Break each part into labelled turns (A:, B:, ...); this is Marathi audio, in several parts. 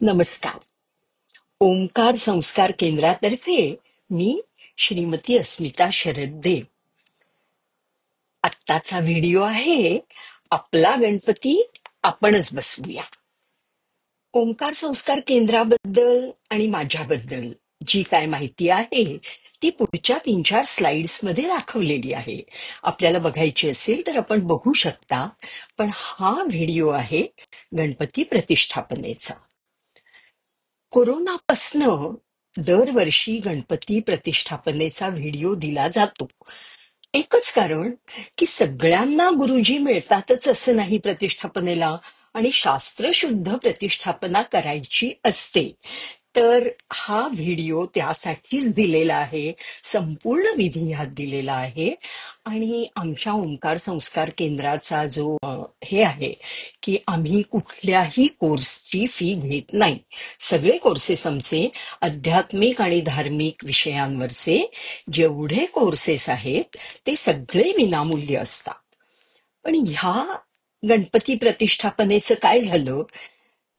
A: नमस्कार. ओंकार संस्कार केंद्रातर्फे मी श्रीमती अस्मिता शरद देव. आत्ताचा व्हिडिओ आहे आपला गणपती आपणच बसवूया. ओंकार संस्कार केंद्राबद्दल आणि माझ्याबद्दल जी काय माहिती आहे ती पुढच्या 3-4 स्लाइड्स मध्ये दाखवलेली आहे. आपल्याला बघायची असेल तर आपण बघू शकता. पण हा व्हिडिओ आहे गणपती प्रतिष्ठापनेचा. कोरोनापासनं दरवर्षी गणपती प्रतिष्ठापनेचा व्हिडिओ दिला जातो. एकच कारण की सगळ्यांना गुरुजी मिळतातच असं नाही प्रतिष्ठापनेला, आणि शास्त्रशुद्ध प्रतिष्ठापना करायची असते. तर हा व्हिडिओ त्यासाठीच दिलेला आहे. संपूर्ण विधी ह्यात दिलेला आहे. आणि आमच्या ओंकार संस्कार केंद्राचा जो हे आहे की आम्ही कुठल्याही कोर्सची फी घेत नाही. सगळे कोर्सेस आमचे आध्यात्मिक आणि धार्मिक विषयांवरचे जेवढे कोर्सेस आहेत ते सगळे विनामूल्य असतात. पण ह्या गणपती प्रतिष्ठापनेचं काय झालं,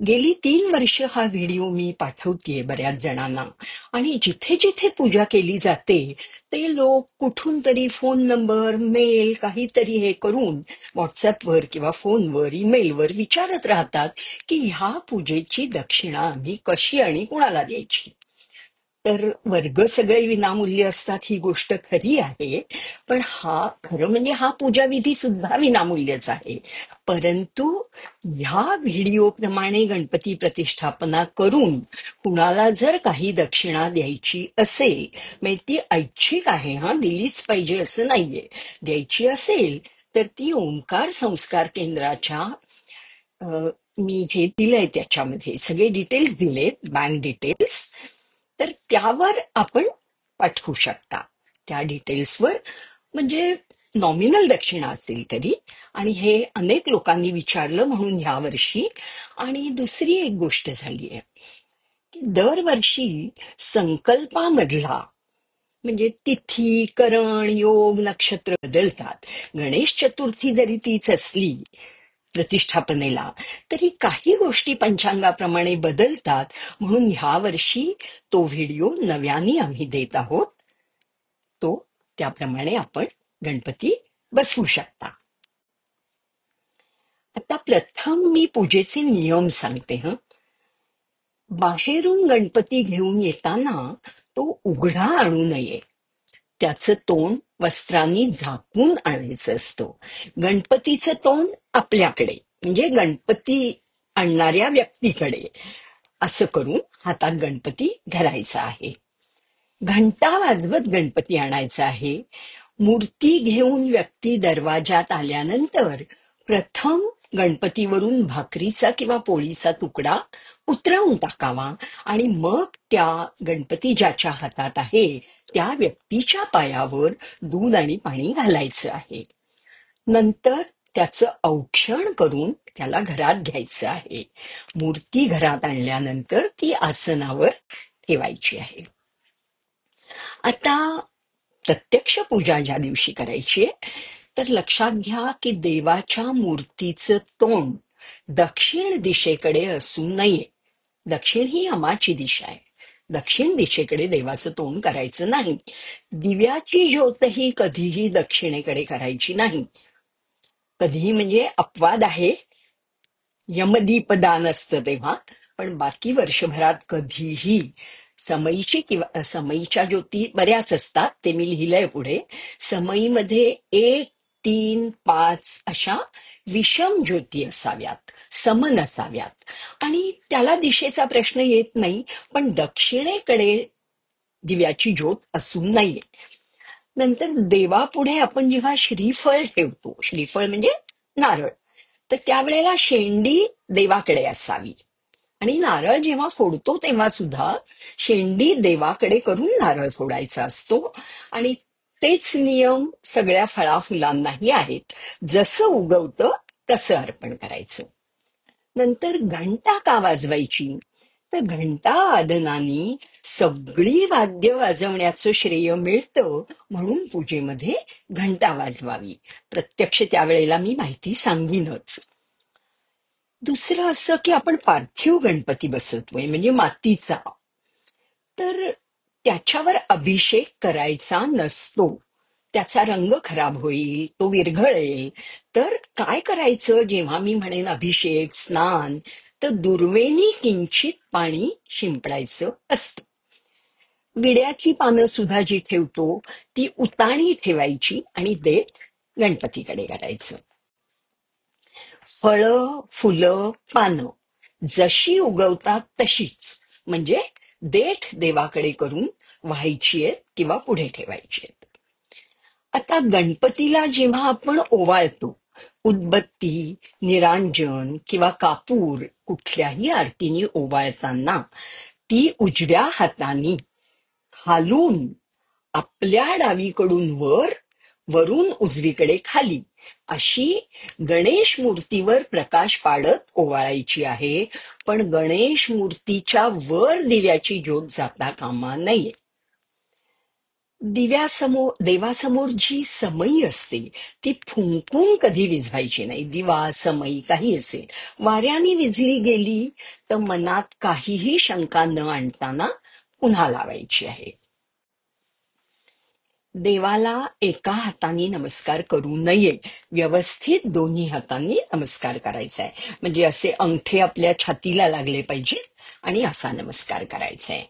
A: गेली 3 वर्ष हा व्हिडिओ मी पाठवतेय बऱ्याच जणांना, आणि जिथे जिथे पूजा केली जाते ते लोक कुठून तरी फोन नंबर, मेल काहीतरी हे करून व्हॉट्सअपवर किंवा फोनवर, ईमेलवर विचारत राहतात की ह्या पूजेची दक्षिणा आम्ही कशी आणि कुणाला द्यायची. तर वर्ग सगळे विनामूल्य असतात ही गोष्ट खरी आहे. पण खरं म्हणजे हा पूजाविधी सुद्धा विनामूल्यच आहे. परंतु ह्या व्हिडिओप्रमाणे गणपती प्रतिष्ठापना करून कुणाला जर काही दक्षिणा द्यायची असेल, म्हणजे ती ऐच्छिक आहे, दिलीच पाहिजे असं नाहीये, द्यायची असेल तर ती ओंकार संस्कार केंद्राच्या मी जे दिलंय त्याच्यामध्ये सगळे डिटेल्स दिलेत, बँक डिटेल्स, तर त्यावर आपण पाठवू शकता. त्या डिटेल्सवर म्हणजे नॉमिनल दक्षिणा असेल तरी. आणि हे अनेक लोकांनी विचारलं म्हणून ह्या वर्षी. आणि दुसरी एक गोष्ट झाली आहे की दरवर्षी संकल्पामधला म्हणजे तिथी, करण, योग, नक्षत्र बदलतात. गणेश चतुर्थी जरी तीच असली प्रतिष्ठापनेला, तरी काही गोष्टी पंचांगाप्रमाणे बदलतात. म्हणून ह्या वर्षी तो व्हिडिओ नव्याने आम्ही देत आहोत. तो त्याप्रमाणे आपण गणपती बसवू शकता. आता प्रथम मी पूजेचे नियम सांगते. बाहेरून गणपती घेऊन येताना तो उघडा आणू नये. त्याचं तोंड वस्त्रांनी झाकून आणायचं असतं. गणपतीचं तोंड आपल्याकडे म्हणजे गणपती आणणाऱ्या व्यक्तीकडे असं करून हातात गणपती धरायचा आहे. घंटा वाजवत गणपती आणायचा आहे. मूर्ती घेऊन व्यक्ती दरवाजात आल्यानंतर प्रथम गणपतीवरून भाकरीचा किंवा पोळीचा तुकडा उतरवून टाकावा आणि मग त्या गणपती ज्याच्या हातात आहे त्या व्यक्तीच्या पायावर दूध आणि पाणी घालायचं आहे. नंतर त्याचं औक्षण करून त्याला घरात घ्यायचं आहे. मूर्ती घरात आणल्यानंतर ती आसनावर ठेवायची आहे. आता प्रत्यक्ष पूजा ज्या दिवशी करायची तर लक्षात घ्या की देवाच्या मूर्तीचं तोंड दक्षिण दिशेकडे असू नये. दक्षिण ही यमाची दिशा आहे. दक्षिण दिशेकडे देवाचं तोंड करायचं नाही. दिव्याची ज्योतही कधीही दक्षिणेकडे करायची नाही. कधीही म्हणजे अपवाद आहे, यमदीपदान असतं तेव्हा, पण बाकी वर्षभरात कधीही समईची किंवा समईच्या ज्योती बऱ्याच असतात, ते मी लिहिलंय पुढे. समईमध्ये 1, 3, 5 अशा विषम ज्योती असाव्यात, सम नसाव्यात. आणि त्याला दिशेचा प्रश्न येत नाही, पण दक्षिणेकडे दिव्याची ज्योत असू नये. नंतर देवापुढे आपण जेव्हा श्रीफळ ठेवतो, श्रीफळ म्हणजे नारळ, तर त्यावेळेला शेंडी देवाकडे असावी. आणि नारळ जेव्हा फोडतो तेव्हा सुद्धा शेंडी देवाकडे करून नारळ फोडायचा असतो. आणि तेच नियम सगळ्या फळाफुलांनाही आहेत. जसं उगवतं तसं अर्पण करायचं. नंतर घंटा का वाजवायची, तर घंटा वादनानी सगळी वाद्य वाजवण्याचं श्रेय मिळतं, म्हणून पूजेमध्ये घंटा वाजवावी. प्रत्यक्ष त्यावेळेला मी माहिती सांगीनच. दुसरं असं की आपण पार्थिव गणपती बसवतोय म्हणजे मातीचा, तर त्याच्यावर अभिषेक करायचा नसतो. त्याचा रंग खराब होईल, तो विरघळेल. तर काय करायचं जेव्हा मी म्हणेन अभिषेक, स्नान, तर दुर्वेनी किंचित पाणी शिंपडायचं असतं. विड्याची पानं सुद्धा जी ठेवतो ती उताणी ठेवायची आणि देठ गणपतीकडे करायचं. फळं, फुलं, पानं जशी उगवतात तशीच, म्हणजे देठ देवाकडे करून व्हायची आहेत किंवा पुढे ठेवायची आहेत. आता गणपतीला जेव्हा आपण ओवाळतो, उदबत्ती, निरांजन किंवा कापूर कुठल्याही आरतीने ओवाळताना ती उजव्या हाताने खालून आपल्या डावीकडून वर, वरून उजवीकडे खाली अशी गणेश मूर्तीवर प्रकाश पाडत ओवाळायची आहे. पण गणेश मूर्तीच्या वर दिव्याची ज्योत जाता कामा नये. दिव्यासमोर, देवासमोर जी समई असते ती फुंकून कधी विझवायची नाही. दिवा, समई काही असेल, वाऱ्याने विझली गेली तर मनात काहीही शंका न आणताना पुन्हा लावायची आहे. देवाला एका हाताने नमस्कार करू नये, व्यवस्थित दोन्ही हातांनी नमस्कार करायचा आहे. म्हणजे असे अंगठे आपल्या छातीला लागले पाहिजेत आणि असा नमस्कार करायचा आहे.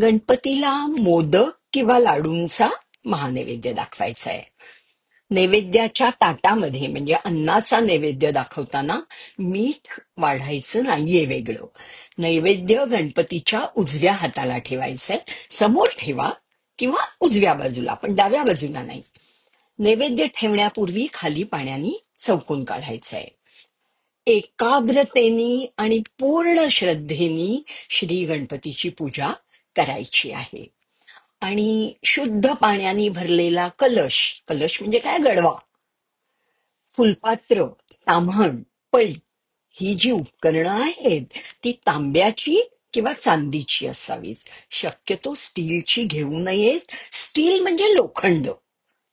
A: गणपतीला मोदक किंवा लाडूंचा महानैवेद्य दाखवायचा आहे. नैवेद्याच्या ताटामध्ये म्हणजे अन्नाचा नैवेद्य दाखवताना मीठ वाढायचं नाहीये वेगळं. नैवेद्य गणपतीच्या उजव्या हाताला ठेवायचंय, समोर ठेवा किंवा उजव्या बाजूला, पण डाव्या बाजूला नाही. नैवेद्य ठेवण्यापूर्वी खाली पाण्याने चौकून काढायचंय. एकाग्रतेनी आणि पूर्ण श्रद्धेनी श्री गणपतीची पूजा करायची आहे. आणि शुद्ध पाण्याने भरलेला कलश, कलश म्हणजे काय, गडवा, फुलपात्र, ताम्हण, पळी, ही जी उपकरणं आहेत ती तांब्याची किंवा चांदीची असावीत. शक्यतो स्टीलची घेऊ नयेत. स्टील म्हणजे लोखंड.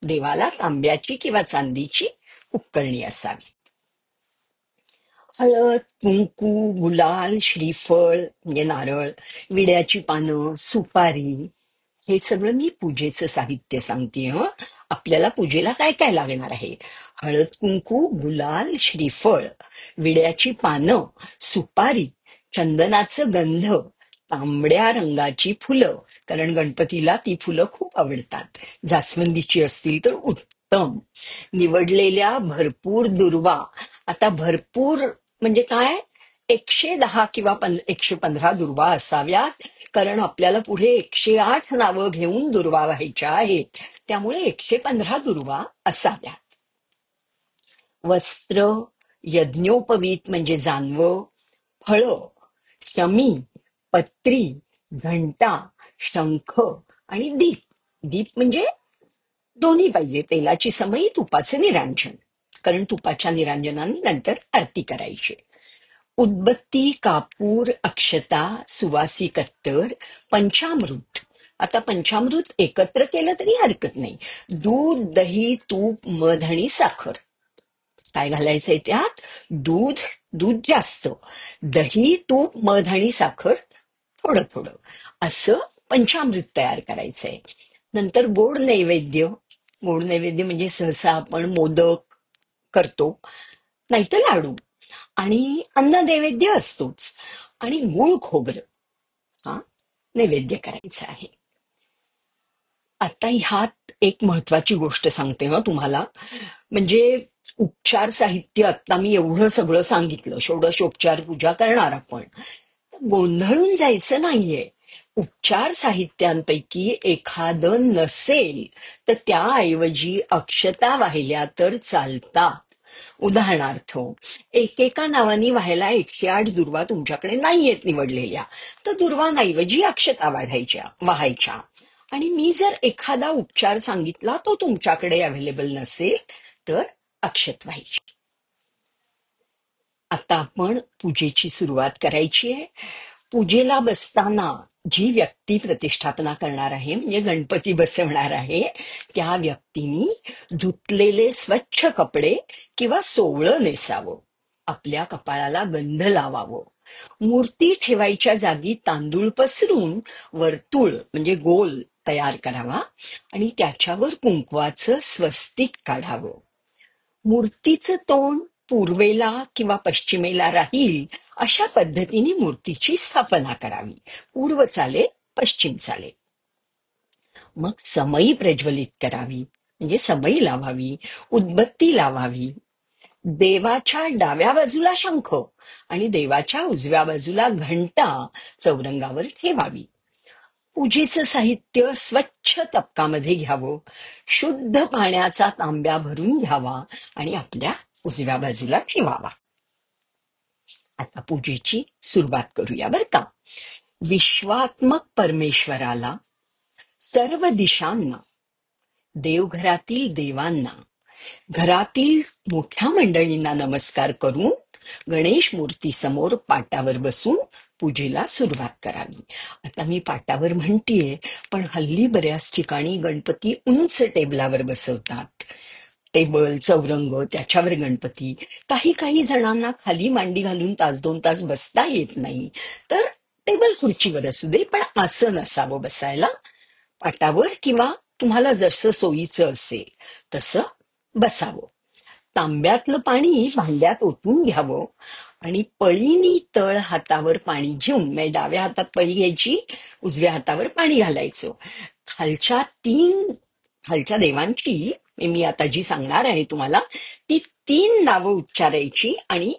A: देवाला तांब्याची किंवा चांदीची उपकरणी असावी. हळद, कुंकू, गुलाल, श्रीफळ म्हणजे नारळ, विड्याची पानं, सुपारी, हे सगळं मी पूजेचं साहित्य सांगते. आपल्याला पूजेला काय काय लागणार आहे. हळद, कुंकू, गुलाल, श्रीफळ, विड्याची पानं, सुपारी, चंदनाचं गंध, तांबड्या रंगाची फुलं, कारण गणपतीला ती फुलं खूप आवडतात. जास्वंदीची असतील तर उत्तम. निवडलेल्या भरपूर दुर्वा. आता भरपूर म्हणजे काय, 110 किंवा 115 दुर्वा असाव्यात, कारण आपल्याला पुढे 108 नावं घेऊन दुर्वा व्हायच्या आहेत. त्यामुळे 115 दुर्वा असाव्यात. वस्त्र, यज्ञोपवीत म्हणजे जानवं, फळं, शमी, पत्री, घंटा, शंख आणि दीप. दीप म्हणजे दोन्ही पाहिजे, तेलाची समई, तुपाचे निरांजन, कारण तुपाच्या निरांजनाने नंतर आरती करायची. उदबत्ती, कापूर, अक्षता, सुवासिक अत्तर, पंचामृत. आता पंचामृत एकत्र केलं तरी हरकत नाही. दूध, दही, तूप, मध आणि साखर. काय घालायचंय त्यात, दूध, दूध जास्त, दही, तूप, मध आणि साखर थोडं थोडं, असं पंचामृत तयार करायचंय. नंतर गोड नैवेद्य. गोड नैवेद्य म्हणजे सहसा आपण मोदक करतो, नाहीतर लाडू, आणि अन्न नैवेद्य असतोच, आणि गुळ खोबरं हा नैवेद्य करायचा आहे. आता ह्यात एक महत्वाची गोष्ट सांगते तुम्हाला. म्हणजे उपचार साहित्य, आता मी एवढं सगळं सांगितलं, षोडशोपचार पूजा करणार आपण, गोंधळून जायचं नाहीये. उपचार साहित्यांपैकी एखादं नसेल तर त्याऐवजी अक्षता वाहिल्या तर चालतात. उदाहरणार्थ, एकेका नावानी व्हायला 108 दुर्वा तुमच्याकडे नाहीयेत निवडलेल्या, तर दुर्वांऐवजी अक्षता वाहायच्या. आणि मी जर एखादा उपचार सांगितला तो तुमच्याकडे अवेलेबल नसेल तर अक्षत व्हायची. आता आपण पूजेची सुरुवात करायची आहे. पूजेला बसताना जी व्यक्ती प्रतिष्ठापना करणार आहे, म्हणजे गणपती बसवणार आहे, त्या व्यक्तीनी धुतलेले स्वच्छ कपडे किंवा सोवळं नेसावं. आपल्या कपाळाला गंध लावावं. मूर्ती ठेवायच्या जागी तांदूळ पसरून वर्तुळ म्हणजे गोल तयार करावा आणि त्याच्यावर कुंकवाचं स्वस्तिक काढावं. मूर्तीचं तोंड पूर्वेला किंवा पश्चिमेला राहील अशा पद्धतीने मूर्तीची स्थापना करावी. पूर्व चालेल, पश्चिम चालेल. मग समई प्रज्वलित करावी म्हणजे समई लावावी, उदबत्ती लावावी. देवाच्या डाव्या बाजूला शंख आणि देवाच्या उजव्या बाजूला घंटा चौरंगावर ठेवावी. पूजेचं साहित्य स्वच्छ तपकामध्ये घ्यावं. शुद्ध पाण्याचा तांब्या भरून घ्यावा आणि आपल्या उजव्या बाजूला ठेवावा. आता पूजेची सुरुवात करूया बरं का. विश्वात्मक परमेश्वराला, सर्व दिशांना, देवघरातील देवांना, घरातील मोठ्या मंडळींना नमस्कार करून गणेश मूर्ती समोर पाटावर बसून पूजेला सुरुवात करावी. आता मी पाटावर म्हणतीये, पण हल्ली बऱ्याच ठिकाणी गणपती उंच टेबलावर बसवतात. टेबल, चौरंग, त्याच्यावर गणपती. काही काही जणांना खाली मांडी घालून तास 2 तास बसता येत नाही, तर टेबल खुर्चीवर असू दे, पण असं नसावं बसायला. पाटावर किंवा तुम्हाला जसं सोयीचं असेल तसं बसावं. तांब्यातलं पाणी भांड्यात ओतून घ्यावं आणि पळीनी तळ हातावर पाणी घेऊन, म्हणजे डाव्या हातात पळी घ्यायची, उजव्या हातावर पाणी घालायचं. खालच्या देवांची मी आता जी सांगणार आहे तुम्हाला, ती 3 नावं उच्चारायची आणि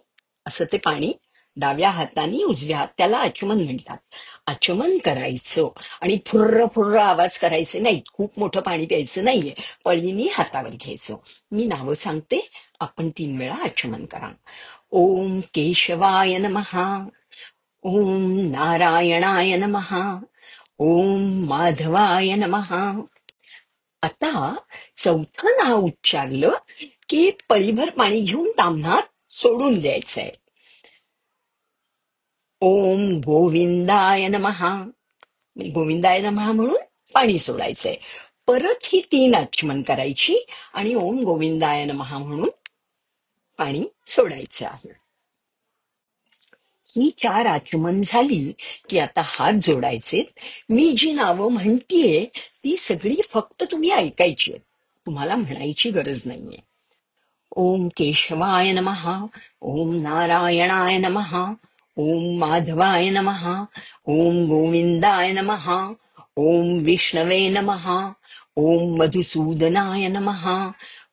A: असं ते पाणी डाव्या हाताने उजव्या हात, त्याला आचमन म्हणतात, आचमन करायचं आणि फुर्र फुर्र आवाज करायचे नाहीत. खूप मोठं पाणी प्यायचं नाहीये. पळीनी हातावर घ्यायचं. मी नावं सांगते, आपण 3 वेळा आचमन करा. ओम केशवाय नमः, ओम नारायणाय नमः, ओम माधवाय नमः. आता चौथं नाव उच्चारलं की पळीभर पाणी घेऊन ताम्हात सोडून द्यायचंय. ओम गोविंदाय नमः, गोविंदाय नमः म्हणून पाणी सोडायचंय. परत ही 3 आचमन करायची आणि ओम गोविंदाय नमः म्हणून पाणी सोडायचं आहे. ही 4 आचमन झाली की आता हात जोडायचे. मी जी नावं म्हणतीये ती सगळी फक्त तुम्ही ऐकायची आहेत, तुम्हाला म्हणायची गरज नाहीये. ओम केशवाय नमः, ओम नारायणाय नमः, ओम माधवाय नमः, ओम गोविंदाय नमः, ओम विष्णवे नमः, ओम मधुसूदनाय नमः,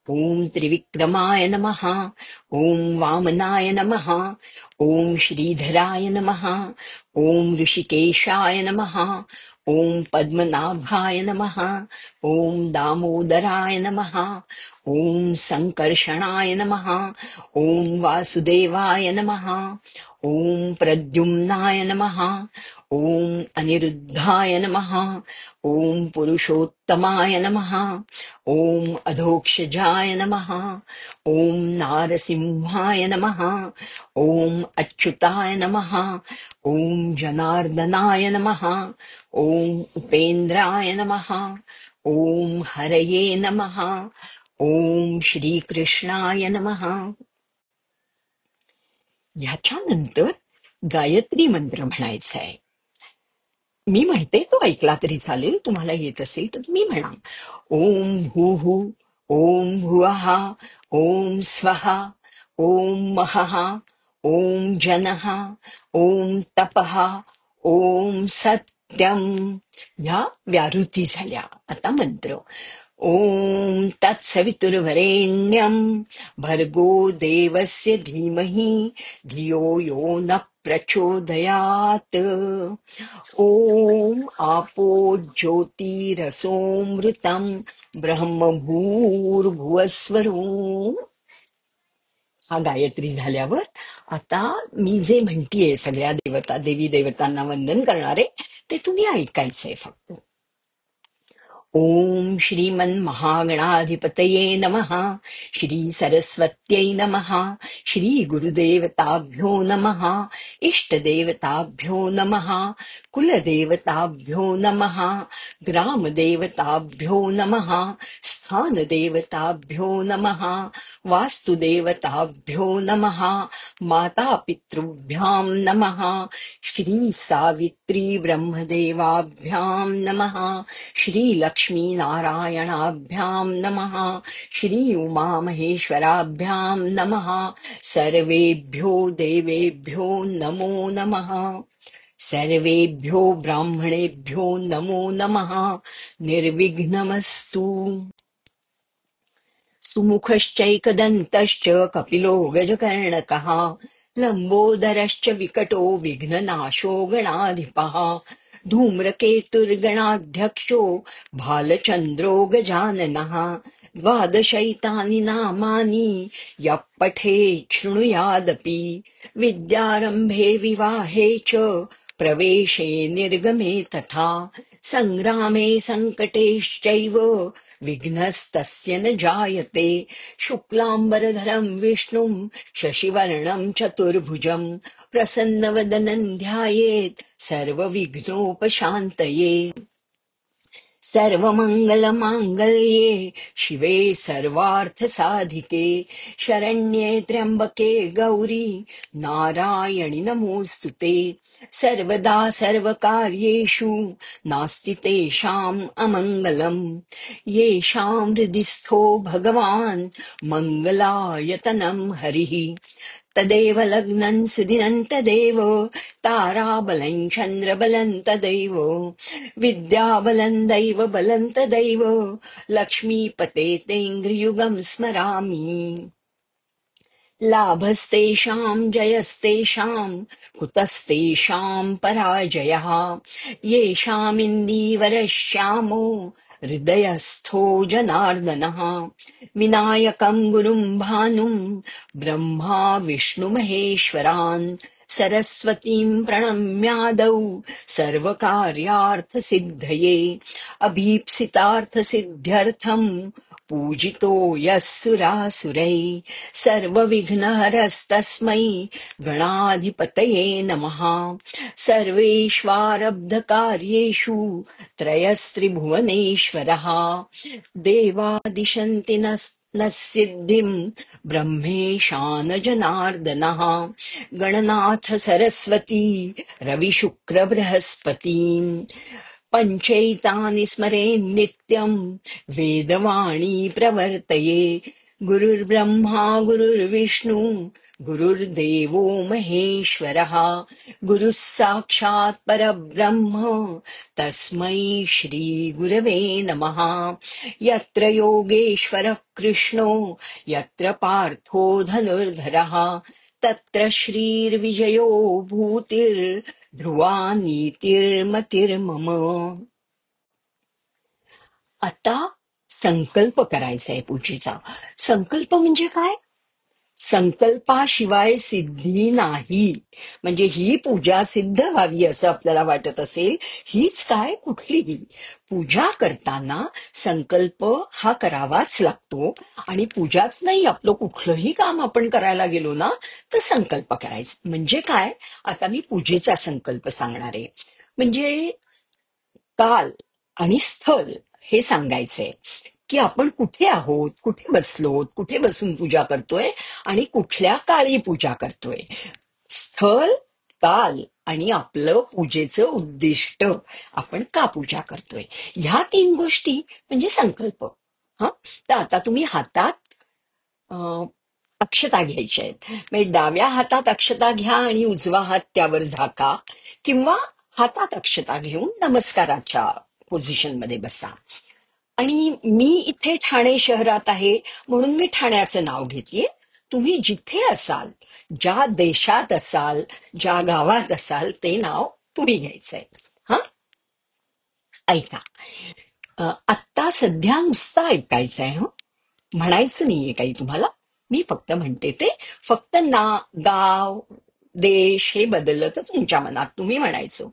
A: ओम त्रिविक्रमाय नमः, ओम वामनाय नमः, ओम श्रीधराय नमः, ओम ऋषिकेशाय नमः, ओम पद्मनाभाय नमः, ओम दामोदराय नमः, ओम संकर्षणाय नमः, ओम वासुदेवाय नमः, ओम प्रद्युम्नाय नमः, ओम अनिरुद्धाय नमः, ओम पुरुषोत्तमाय नमः, ओम अधोक्षजाय नमः, ओम नारसिंहाय नमः, ओम अच्युताय नमः, ओम जनार्दनाय नमः, ओम उपेंद्राय नमः, ओम हरये नमः, ओम श्रीकृष्णाय नमः. ह्याच्यानंतर गायत्री मंत्र म्हणायचा आहे. मी म्हणते तो ऐकला तरी चालेल, तुम्हाला येत असेल तर तुम्ही म्हणा. ओम भूहु, ओम भुवः, ओम स्वः, ओम महः, ओम जनः, ओम तपः, ओम सत्यम. ह्या व्याहृती झाल्या. आता मंत्र. ओम तत्सवितुर्वरेण्यं भर्गो देवस्य धीमहि धियो यो न प्रचोदयात्. ओम आपो ज्योतिरसोमृतं ब्रह्मभूर्भुवस्वरूम. हा गायत्री झाल्यावर आता मी जे म्हणतीये सगळ्या देवता, देवी देवतांना वंदन करणारे, ते तुम्ही ऐकायचंय फक्त. ओम श्रीमन्महागणाधिपतये नमः, श्री सरस्वत्यै नमः, श्री गुरुदेवताभ्यो नमः, इष्टदेवताभ्यो नमः, कुलदेवताभ्यो नमः, ग्रामदेवताभ्यो नमः, स्थानदेवताभ्यो नमः वास्तुदेवताभ्यो नमः मातापितृभ्यां नमः श्रीसावित्री ब्रह्मदेवाभ्यां नमः श्रीलक्ष्मीनारायणाभ्यां नमः श्री उमामहेश्वराभ्यां नमः सर्वेभ्यो देवेभ्यो नमो नमः सर्वेभ्यो ब्राह्मणेभ्यो नमो नमः निर्विघ्नमस्तु। सुमुखश्चैकदन्तश्च कपिलो गजकर्णकः लम्बोदरश्च विकटो विघ्ननाशो गणाधिपः धूम्रकेतुर्गणाध्यक्षो भालचन्द्रो गजाननः द्वादशैतानि नामानि यः पठेत् शृणुयादपि विद्यारम्भे विवाहे च प्रवेशे निर्गमे तथा सङ्ग्रामे सङ्कटेश्चैव विघ्नस्तस्य न जायते शुक्लाम्बरधरं विष्णुं शशिवर्णं चतुर्भुजं प्रसन्नवदनं ध्यायेत् सर्वविघ्नोपशान्तये सर्वमङ्गलमाङ्गल्ये शिवे सर्वार्थसाधिके शरण्ये त्र्यम्बके गौरी नारायणि नमोऽस्तु ते सर्वदा सर्वकार्येषु नास्ति तेषाम् अमङ्गलम् येषां हृदि स्थो भगवान् मङ्गलायतनं हरिः तदेव लग्नं सुदिनं तदेव ताराबलं चन्द्रबलं तदैव विद्याबलं दैव बलं तदैव लक्ष्मीपते तेऽङ्घ्रियुगं स्मरामि लाभस्तेषां जयस्तेषां कुतस्तेषां पराजयः येषामिन्दीवरः श्यामो हृदयस्थो जनार्दनः विनायकं गुरुं भानुं ब्रह्मा विष्णुमहेश्वरान् सरस्वतीं प्रणम्यादौ सर्वकार्यार्थसिद्धये अभीप्सितार्थसिद्ध्यर्थं पूजितो यः सुरासुरैः सर्वविघ्नहरस्तस्मै गणाधिपतये नमः सर्वेष्वारब्धकार्येषु त्रयस्त्रिभुवनेश्वरः देवादिशन्ति नः सिद्धिम् ब्रह्मेशान जनार्दनः गणनाथ सरस्वती रविशुक्रबृहस्पतीन् पञ्चैतानि स्मरेन् नित्यम् वेदवाणी प्रवर्तये गुरुर्ब्रह्मा गुरुर्विष्णु गुरुर्देवो महेश्वरः गुरुः साक्षात् परब्रह्म तस्मै श्रीगुरवे नमः यत्र योगेश्वरः कृष्णो यत्र पार्थो धनुर्धरः तत्र श्रीर्विजयो भूतिर्ध्रुवा नीतिर्मतिर्मम। आता संकल्प करायचा आहे पूजेचा. संकल्प म्हणजे काय? संकल्पाशिवाय सिद्धी नाही. म्हणजे ही पूजा सिद्ध व्हावी असं आपल्याला वाटत असेल, हीच काय कुठलीही पूजा करताना संकल्प हा करावाच लागतो. आणि पूजाच नाही, आपलं कुठलंही काम आपण करायला गेलो ना तर संकल्प करायचं. म्हणजे काय, आता मी पूजेचा संकल्प सांगणार आहे. म्हणजे काल आणि स्थल हे सांगायचंय की आपण कुठे आहोत, कुठे बसलोत, कुठे बसून पूजा करतोय आणि कुठल्या काळी पूजा करतोय. स्थल, काल आणि आपलं पूजेचं उद्दिष्ट, आपण का पूजा करतोय, ह्या तीन गोष्टी म्हणजे संकल्प. हा, तर आता तुम्ही हातात अक्षता घ्यायच्या आहेत. म्हणजे डाव्या हातात अक्षता घ्या आणि उजवा हात त्यावर झाका, किंवा हातात अक्षता घेऊन नमस्काराच्या पोझिशनमध्ये बसा. आणि मी इथे ठाणे शहरात आहे म्हणून मी ठाण्याचं नाव घेतेय. तुम्ही जिथे असाल, ज्या देशात असाल, ज्या गावात असाल, ते नाव तुम्ही घ्यायचंय. हा, ऐका. आत्ता सध्या नुसतं ऐकायचंय. म्हणायचं नाहीये काही तुम्हाला, मी फक्त म्हणते ते. फक्त गाव, देश हे बदललं तर तुमच्या मनात तुम्ही म्हणायचं.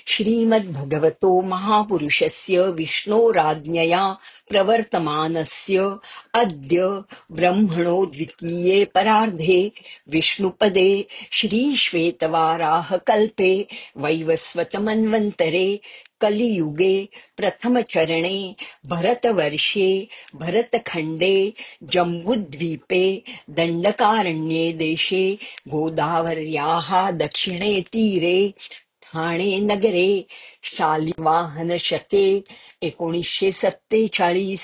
A: श्रीमद्भगवतो महापुरुषस्य विष्णोराज्ञया प्रवर्तमानस्य अद्य ब्रह्मणो द्वितीये परार्धे विष्णुपदे श्रीश्वेतवाराह कल्पे वैवस्वतमन्वन्तरे कलियुगे प्रथमचरणे भरतवर्षे भरतखण्डे जम्बुद्वीपे दण्डकारण्ये देशे गोदावर्याः दक्षिणे तीरे ठाणे नगरे शालिवाहन शके 1947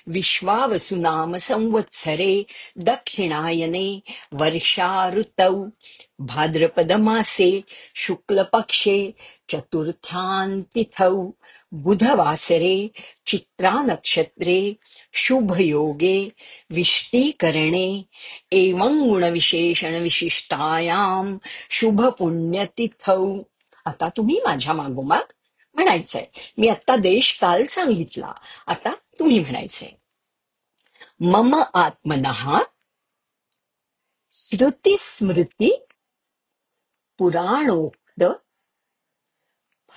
A: विश्वावसुनाम संवत्सरे दक्षिणायने वर्षा ऋतौ भाद्रपद मासे शुक्लपक्षे चतुर्थ्यां तिथौ बुधवासरे चित्रा नक्षत्रे शुभयोगे विष्टीकरणे एवं गुणविशेषण विशिष्टायाम शुभपुण्यतिथौ. आता तुम्ही माझ्या मागोमाग म्हणायचंय. मी आता देश काल सांगितला, आता तुम्ही म्हणायचंय. मम आत्मनः श्रुतिस्मृती पुराणोक्त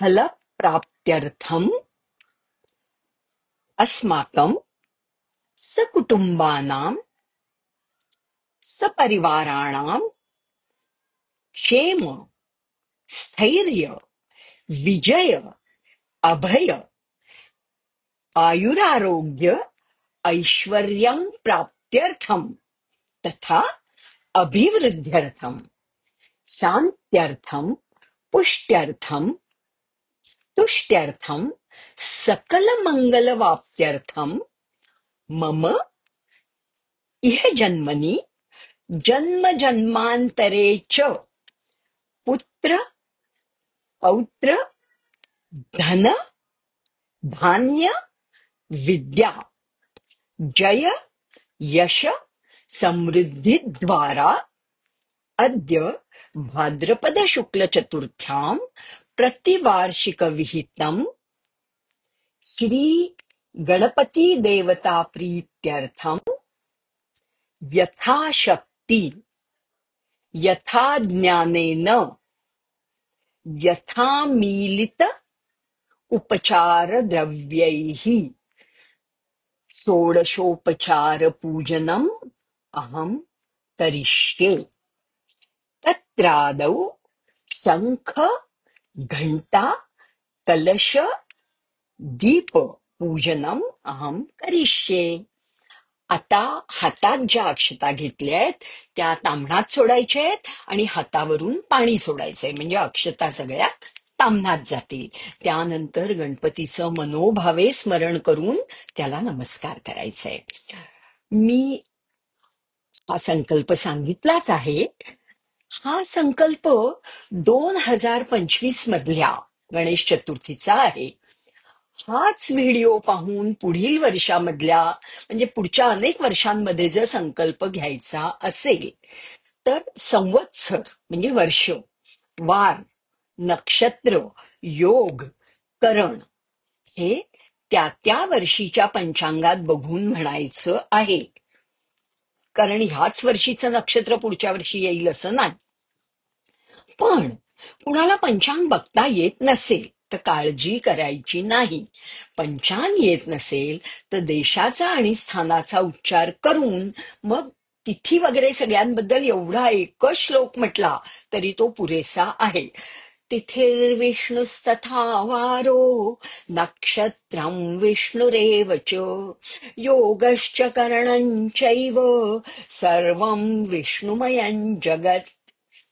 A: फलप्राप्त्यर्थम अस्माकं सकुटुंबानां सपरिवाराणां क्षेम स्थैर्य विजय अभय आयुरारोग्य ऐश्वर्यं प्राप्त्यर्थम तथा अभिवृद्ध्यर्थम शांत्यर्थम पुष्ट्यर्थम तुष्ट्यर्थम सकलमंगलवाप्त्यर्थम मम इह जन्मनि जन्म जन्मांतरे च पुत्र पौत्र धन धान्य विद्या जय यश समृद्धि द्वारा अद्य भाद्रपद शुक्ल चतुर्थ्यां प्रतिवार्षिक विहितम श्री गणपति देवता प्रीत्यर्थम यथाशक्ति यथा ज्ञानेन यथा मीलित उपचार द्रव्यैः षोडशोपचार पूजनम अहम करिष्ये. तत्रादौ शंख घंटा कलश दीप पूजनम अहम करिष्ये. आता हातात ज्या अक्षता घेतल्या आहेत त्या ताम्हणात सोडायच्या आहेत आणि हातावरून पाणी सोडायचंय, म्हणजे अक्षता सगळ्या ताम्हणात जातील. त्यानंतर गणपतीचं मनोभावे स्मरण करून त्याला नमस्कार करायचंय. मी हा संकल्प सांगितलाच आहे. हा संकल्प 2025 मधल्या गणेश चतुर्थीचा आहे. हाच व्हिडिओ पाहून पुढील वर्षामधल्या म्हणजे पुढच्या अनेक वर्षांमध्ये जर संकल्प घ्यायचा असेल तर संवत्सर म्हणजे वर्ष, वार, नक्षत्र, योग, करण हे त्या त्या वर्षीच्या पंचांगात बघून म्हणायचं आहे. कारण ह्याच वर्षीचं नक्षत्र पुढच्या वर्षी येईल असं नाही. पण कुणाला पंचांग बघता येत नसेल तर काळजी करायची नाही. पंचांग येत नसेल तर देशाचा आणि स्थानाचा उच्चार करून मग तिथी वगैरे सगळ्यांबद्दल एवढा एकच श्लोक म्हटला तरी तो पुरेसा आहे. तिथिर्विष्णुस्तथा वारो नक्षत्रं विष्णुरेव च योगश्च करणं चैव सर्वं विष्णुमयं जगत्.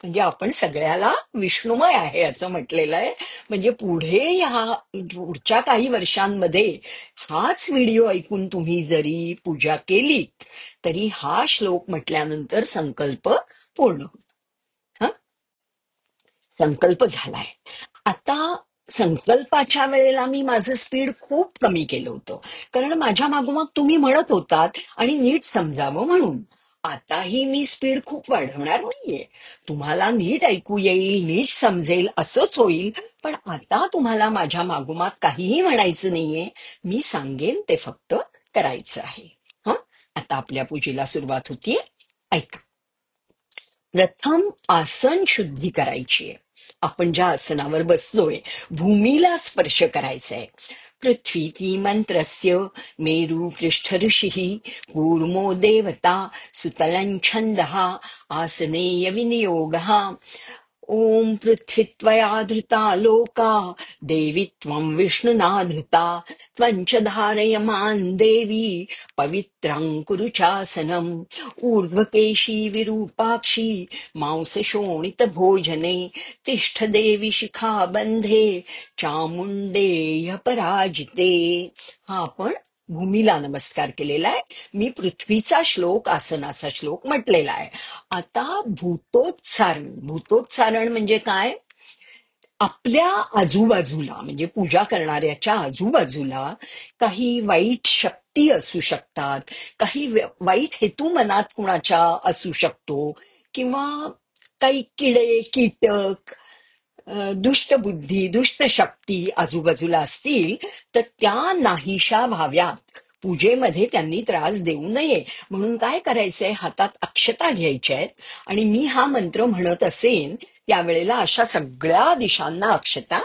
A: म्हणजे आपण सगळ्याला विष्णुमय आहे असं म्हटलेलं आहे. म्हणजे पुढे ह्या पुढच्या काही वर्षांमध्ये हाच व्हिडिओ ऐकून तुम्ही जरी पूजा केलीत तरी हा श्लोक म्हटल्यानंतर संकल्प पूर्ण होतो. हा संकल्प झालाय. आता संकल्पाच्या वेळेला मी माझं स्पीड खूप कमी केलं होतं, कारण माझ्या मागोमाग तुम्ही म्हणत होतात आणि नीट समजावं म्हणून. आताही मी स्पीड खूप वाढवणार नाहीये. तुम्हाला नीट ऐकू येईल, नीट समजेल असंच होईल. पण आता तुम्हाला माझ्या मागोमाग काहीही म्हणायचं नाहीये. मी सांगेन ते फक्त करायचं आहे. हं, आता आपल्या पूजेला सुरुवात होतीये. ऐका. प्रथम आसन शुद्धी करायची आहे. आपण ज्या आसनावर बसलोय भूमीला स्पर्श करायचंय. पृथ्वी मंत्रस्य मेरू पृष्ठ ऋषिः कूर्मो देवता सुतलं छंदः आसनेय विनियोगः. ओम पृथ्वी त्वया धृता लोका देवी त्वं विष्णुना धृता त्वं च धारयमान् देवी पवित्रं कुरु चासनम् ऊर्ध्वकेशी विरूपाक्षी मांसशोणित भोजने तिष्ठ देवी शिखा बंधे चामुंडेय पराजिते. हा आपण भूमीला नमस्कार केलेला आहे. मी पृथ्वीचा श्लोक, आसनाचा श्लोक म्हटलेला आहे. आता भूतोच्चारण म्हणजे काय? आपल्या आजूबाजूला म्हणजे पूजा करणाऱ्याच्या आजूबाजूला काही वाईट शक्ती असू शकतात, काही वाईट हेतू मनात कुणाच्या असू शकतो, किंवा काही किडे कीटक, दुष्ट बुद्धी, दुष्ट शक्ती आजूबाजूला असतील तर त्या नाहीशा व्हाव्यात. पूजेमध्ये त्यांनी त्रास देऊ नये म्हणून काय करायचंय, हातात अक्षता घ्यायच्या आहेत आणि मी हा मंत्र म्हणत असेन त्यावेळेला अशा सगळ्या दिशांना अक्षता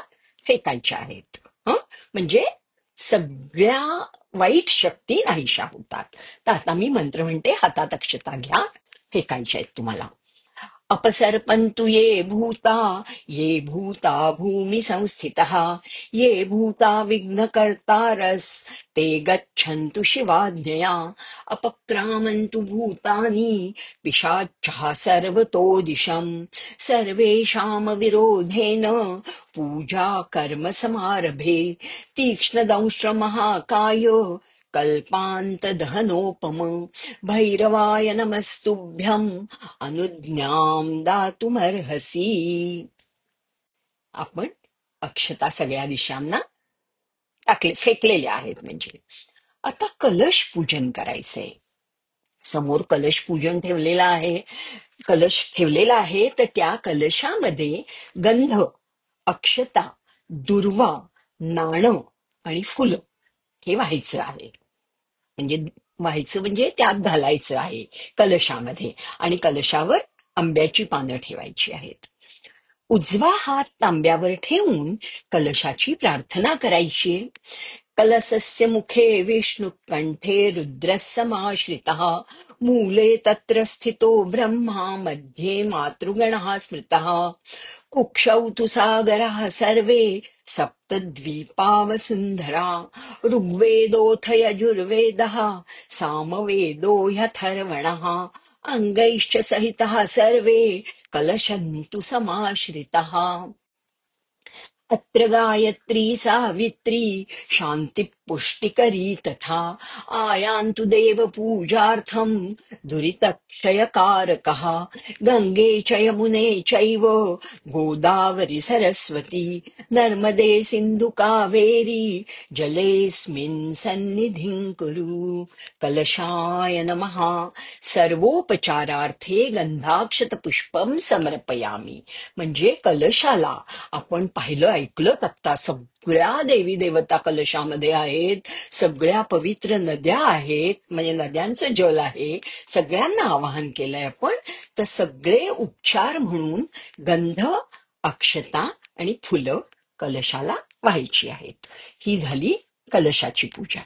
A: फेकायच्या आहेत. म्हणजे सगळ्या वाईट शक्ती नाहीशा होतात. तर आता मी मंत्र म्हणते, हातात अक्षता घ्या, फेकायच्या आहेत तुम्हाला. अपसर्पन्तु ये भूता भूमि संस्थितः ये भूता विघ्नकर्तारस्ते गच्छन्तु शिवाज्ञया अपक्रामन्तु भूतानि पिशाच्चः सर्वतो दिशम् सर्वेषां विरोधेन पूजा कर्म समारभे तीक्ष्णदंष्ट्रमहाकाय कल्पान्तदहनोपम भैरवाय नमस्तुभ्यम् अनुज्ञाम दातुमर्हसी. आपण अक्षता सगळ्या दिशांना फेकलेल्या आहेत. म्हणजे आता कलश पूजन करायचंय. समोर कलश पूजन ठेवलेला आहे, कलश ठेवलेला आहे, तर त्या कलशामध्ये गंध, अक्षता, दुर्वा, नाणं आणि फुलं हे व्हायचं आहे. म्हणजे त्यात घालायचं आहे कलशामध्ये, आणि कलशावर आंब्याची पानं ठेवायची आहेत. उजवा हात तांब्यावर ठेवून कलशाची प्रार्थना करायची. कलशस्य मुखे विष्णु कंठे रुद्रः समाश्रितः मूले तत्र स्थितो ब्रह्मा मध्ये मातृगणः स्मृतः कुक्षौ तु सागरः सर्वे सप्तद्वीपा वसुन्धरा ऋग्वेदोऽथ यजुर्वेदः सामवेदो ह्यथर्वणः अङ्गैश्च सहितः सर्वे कलशन्तु समाश्रितः. अत्र गायत्री सावित्री शान्ति पुष्टिकरी तथा आयान्तु देव पूजार्थम् दुरितक्षयकारकः गङ्गे च यमुने चैव गोदावरी सरस्वती नर्मदे सिन्धु कावेरी जलेऽस्मिन् सन्निधिं कुरु. कलशाय नमः. सर्वोपचारार्थे गंधाक्षत पुष्पम समर्पयामी. म्हणजे कलशाला आपण पाहिलं, ऐकलं आता, सगळ्या देवी देवता कलशामध्ये आहेत, सगळ्या पवित्र नद्या आहेत, म्हणजे नद्यांचं जल आहे, सगळ्यांना आवाहन केलंय आपण. तर सगळे उपचार म्हणून गंध, अक्षता आणि फुलं कलशाला व्हायची आहेत. ही झाली कलशाची पूजा.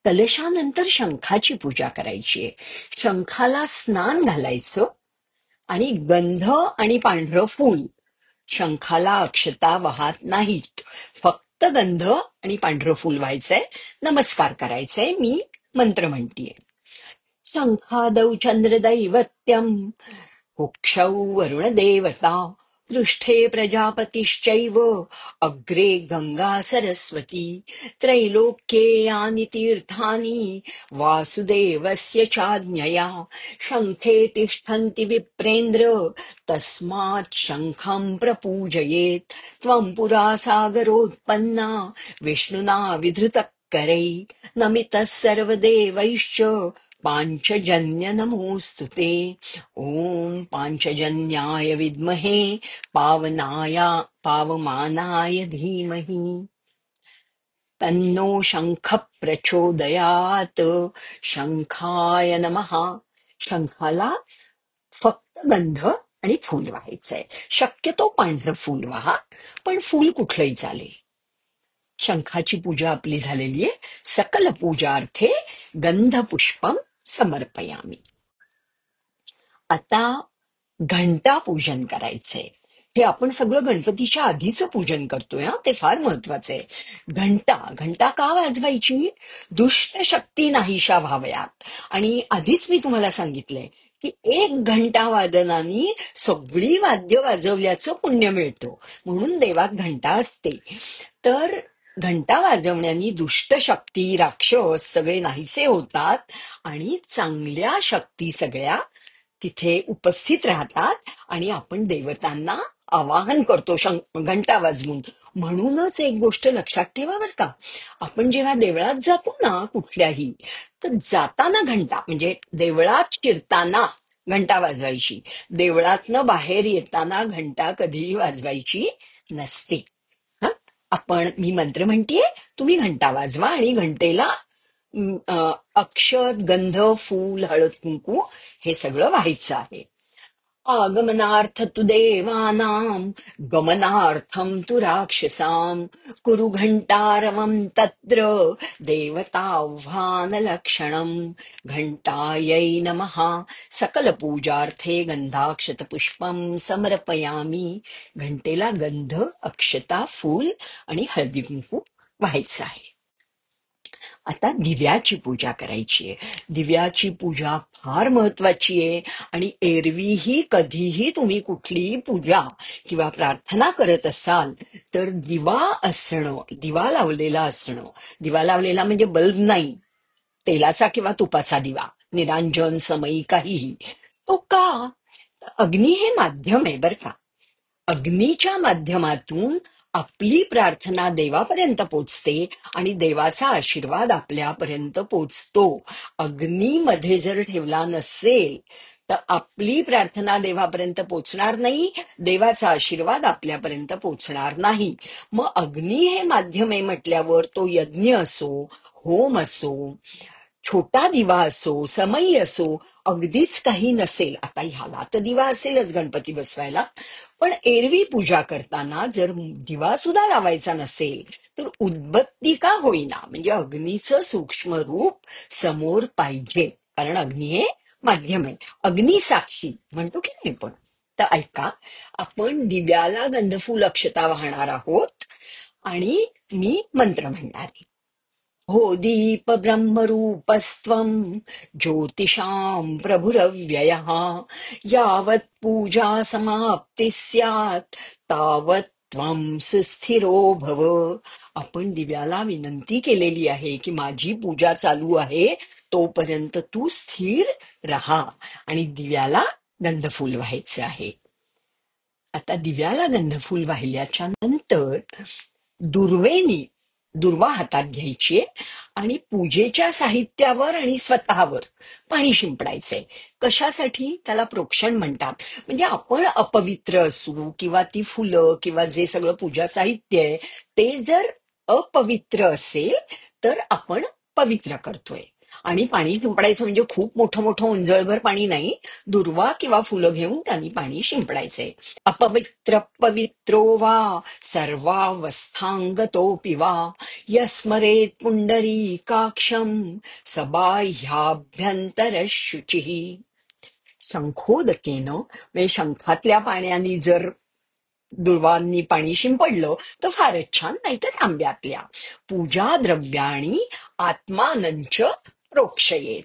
A: कलशानंतर शंखाची पूजा करायची आहे. शंखाला स्नान घालायचं आणि गंध आणि पांढरं फूल, शंखाला अक्षता वाहत नाहीत, फक्त गंध आणि पांढरं फूल व्हायचंय, नमस्कार करायचंय. मी मंत्र म्हणतीये. शंखादौ चंद्रदैवत्यम कुक्षौ वरुणदेवता पृष्ठे प्रजापतिश्चैव अग्रे गंगा सरस्वती त्रैलोक्ये यानि तीर्थानि वासुदेवस्य चाज्ञया शंखे तिष्ठन्ति विप्रेन्द्र तस्मात् शंखं प्रपूजयेत् त्वं पुरा सागरोत्पन्ना विष्णुना विधृतकरै नमितः सर्वदेवैश्च पांचजन्य नमोस्तुते. ओम पांचजन्याय विद्महे पावमानाय धीमहि तन्नो शंख प्रचोदयात. शंखाय नमः. शंखाला फक्त गंध आणि फूल व्हायचंय. शक्यतो पांढरं फूल व्हा, पण फूल कुठलंही चालेल. शंखाची पूजा आपली झालेली आहे. सकल पूजार्थे गंध पुष्पम समर्पयामी. आता घंटा पूजन करायचंय. हे आपण सगळं गणपतीच्या आधीचं पूजन करतोय हा, ते फार महत्वाचं आहे. घंटा घंटा का वाजवायची? दुष्ट शक्ती नाहीशा व्हाव्यात. आणि आधीच मी तुम्हाला सांगितलंय की एक घंटा वादनानी सगळी वाद्य वाजवल्याचं पुण्य मिळतं, म्हणून देवात घंटा असते. तर घंटा वाजवण्यानी दुष्ट शक्ती, राक्षस सगळे नाहीसे होतात आणि चांगल्या शक्ती सगळ्या तिथे उपस्थित राहतात आणि आपण देवतांना आवाहन करतो घंटा वाजवून. म्हणूनच एक गोष्ट लक्षात ठेवा बर का, आपण जेव्हा देवळात जातो ना कुठल्याही, तर जाताना घंटा म्हणजे देवळात शिरताना घंटा वाजवायची, देवळातनं बाहेर येताना घंटा कधीही वाजवायची नसते. हं? मी मंत्र म्हणतीये, तुम्ही घंटा वाजवा आणि घंटेला अक्षत, गंध, फूल, हळद, कुंकू हे सगळं व्हायचं आहे. आगमनार्थ तु देवानां गमनार्थं तु राक्षसां कुरु घंटारवं तत्र देवताह्वानलक्षणम् घंटायै नमः सकलपूजार्थे गंधाक्षतपुष्पं समर्पयामी. घंटेला गंध, अक्षता, फूल आणि हळदी कुंकू व्हायचं आहे. आता दिव्याची पूजा करायची आहे. दिव्याची पूजा फार महत्वाची आहे आणि एरवीही कधीही तुम्ही कुठलीही पूजा किंवा प्रार्थना करत असाल तर दिवा असणं, दिवा लावलेला असणं. दिवा लावलेला म्हणजे बल्ब नाही, तेलाचा किंवा तुपाचा दिवा, निरांजन, समई, काहीही. तो का? अग्नी हे माध्यम आहे बर का. अग्नीच्या माध्यमातून आपली प्रार्थना देवापर्यंत पोचते आणि देवाचा आशीर्वाद आपल्यापर्यंत पोचतो. अग्नीमध्ये जर ठेवला नसेल तर आपली प्रार्थना देवापर्यंत पोचणार नाही, देवाचा आशीर्वाद आपल्यापर्यंत पोचणार नाही. मग अग्नी हे माध्यम आहे म्हटल्यावर तो यज्ञ असो, होम असो, छोटा दिवा असो, समई असो, अगदीच काही नसेल, आता ह्याला तर दिवा असेलच गणपती बसवायला, पण एरवी पूजा करताना जर दिवा सुद्धा लावायचा नसेल तर उदबत्ती का होईना, म्हणजे अग्नीचं सूक्ष्म रूप समोर पाहिजे. कारण अग्नी हे माध्यम आहे, अग्नी साक्षी म्हणतो की नाही पण. तर ऐका, आपण दिव्याला गंधफूल अक्षता वाहणार आहोत आणि मी मंत्र म्हणणार आहे. हो दीप ब्रह्मरूपस्त्वं ज्योतिषां प्रभुरव्ययः यावत् पूजा समाप्ती स्यात् तावत् त्वं सुस्थिरो भव. आपण दिव्याला विनंती केलेली आहे की माझी पूजा चालू आहे तोपर्यंत तू स्थिर राहा, आणि दिव्याला गंधफूल व्हायचं आहे. आता दिव्याला गंधफूल वाहिल्याच्या नंतर दुर्वेनी, दुर्वा हातात घ्यायची आणि पूजेच्या साहित्यावर आणि स्वतःवर पाणी शिंपडायचंय. कशासाठी? त्याला प्रोक्षण म्हणतात. म्हणजे आपण अपवित्र असू किंवा ती फुलं किंवा जे सगळं पूजा साहित्य आहे ते जर अपवित्र असेल तर आपण पवित्र करतोय. आणि पाणी शिंपडायचं म्हणजे खूप मोठं मोठं उंजळभर पाणी नाही, दुर्वा किंवा फुलं घेऊन त्यांनी पाणी शिंपडायचंय. अपवित्र पवित्रो वा सर्वावस्थांगतोऽपि वा यस्मरेत् पुंडरीकाक्षं स बाह्याभ्यंतर शुचिः. शंखोदकेनं म्हणजे शंखातल्या पाण्याने जर दुर्वांनी पाणी शिंपडलं तर फारच छान, नाही तर तांब्यातल्या. पूजा द्रव्याणी आत्मानंच प्रोक्षयेत.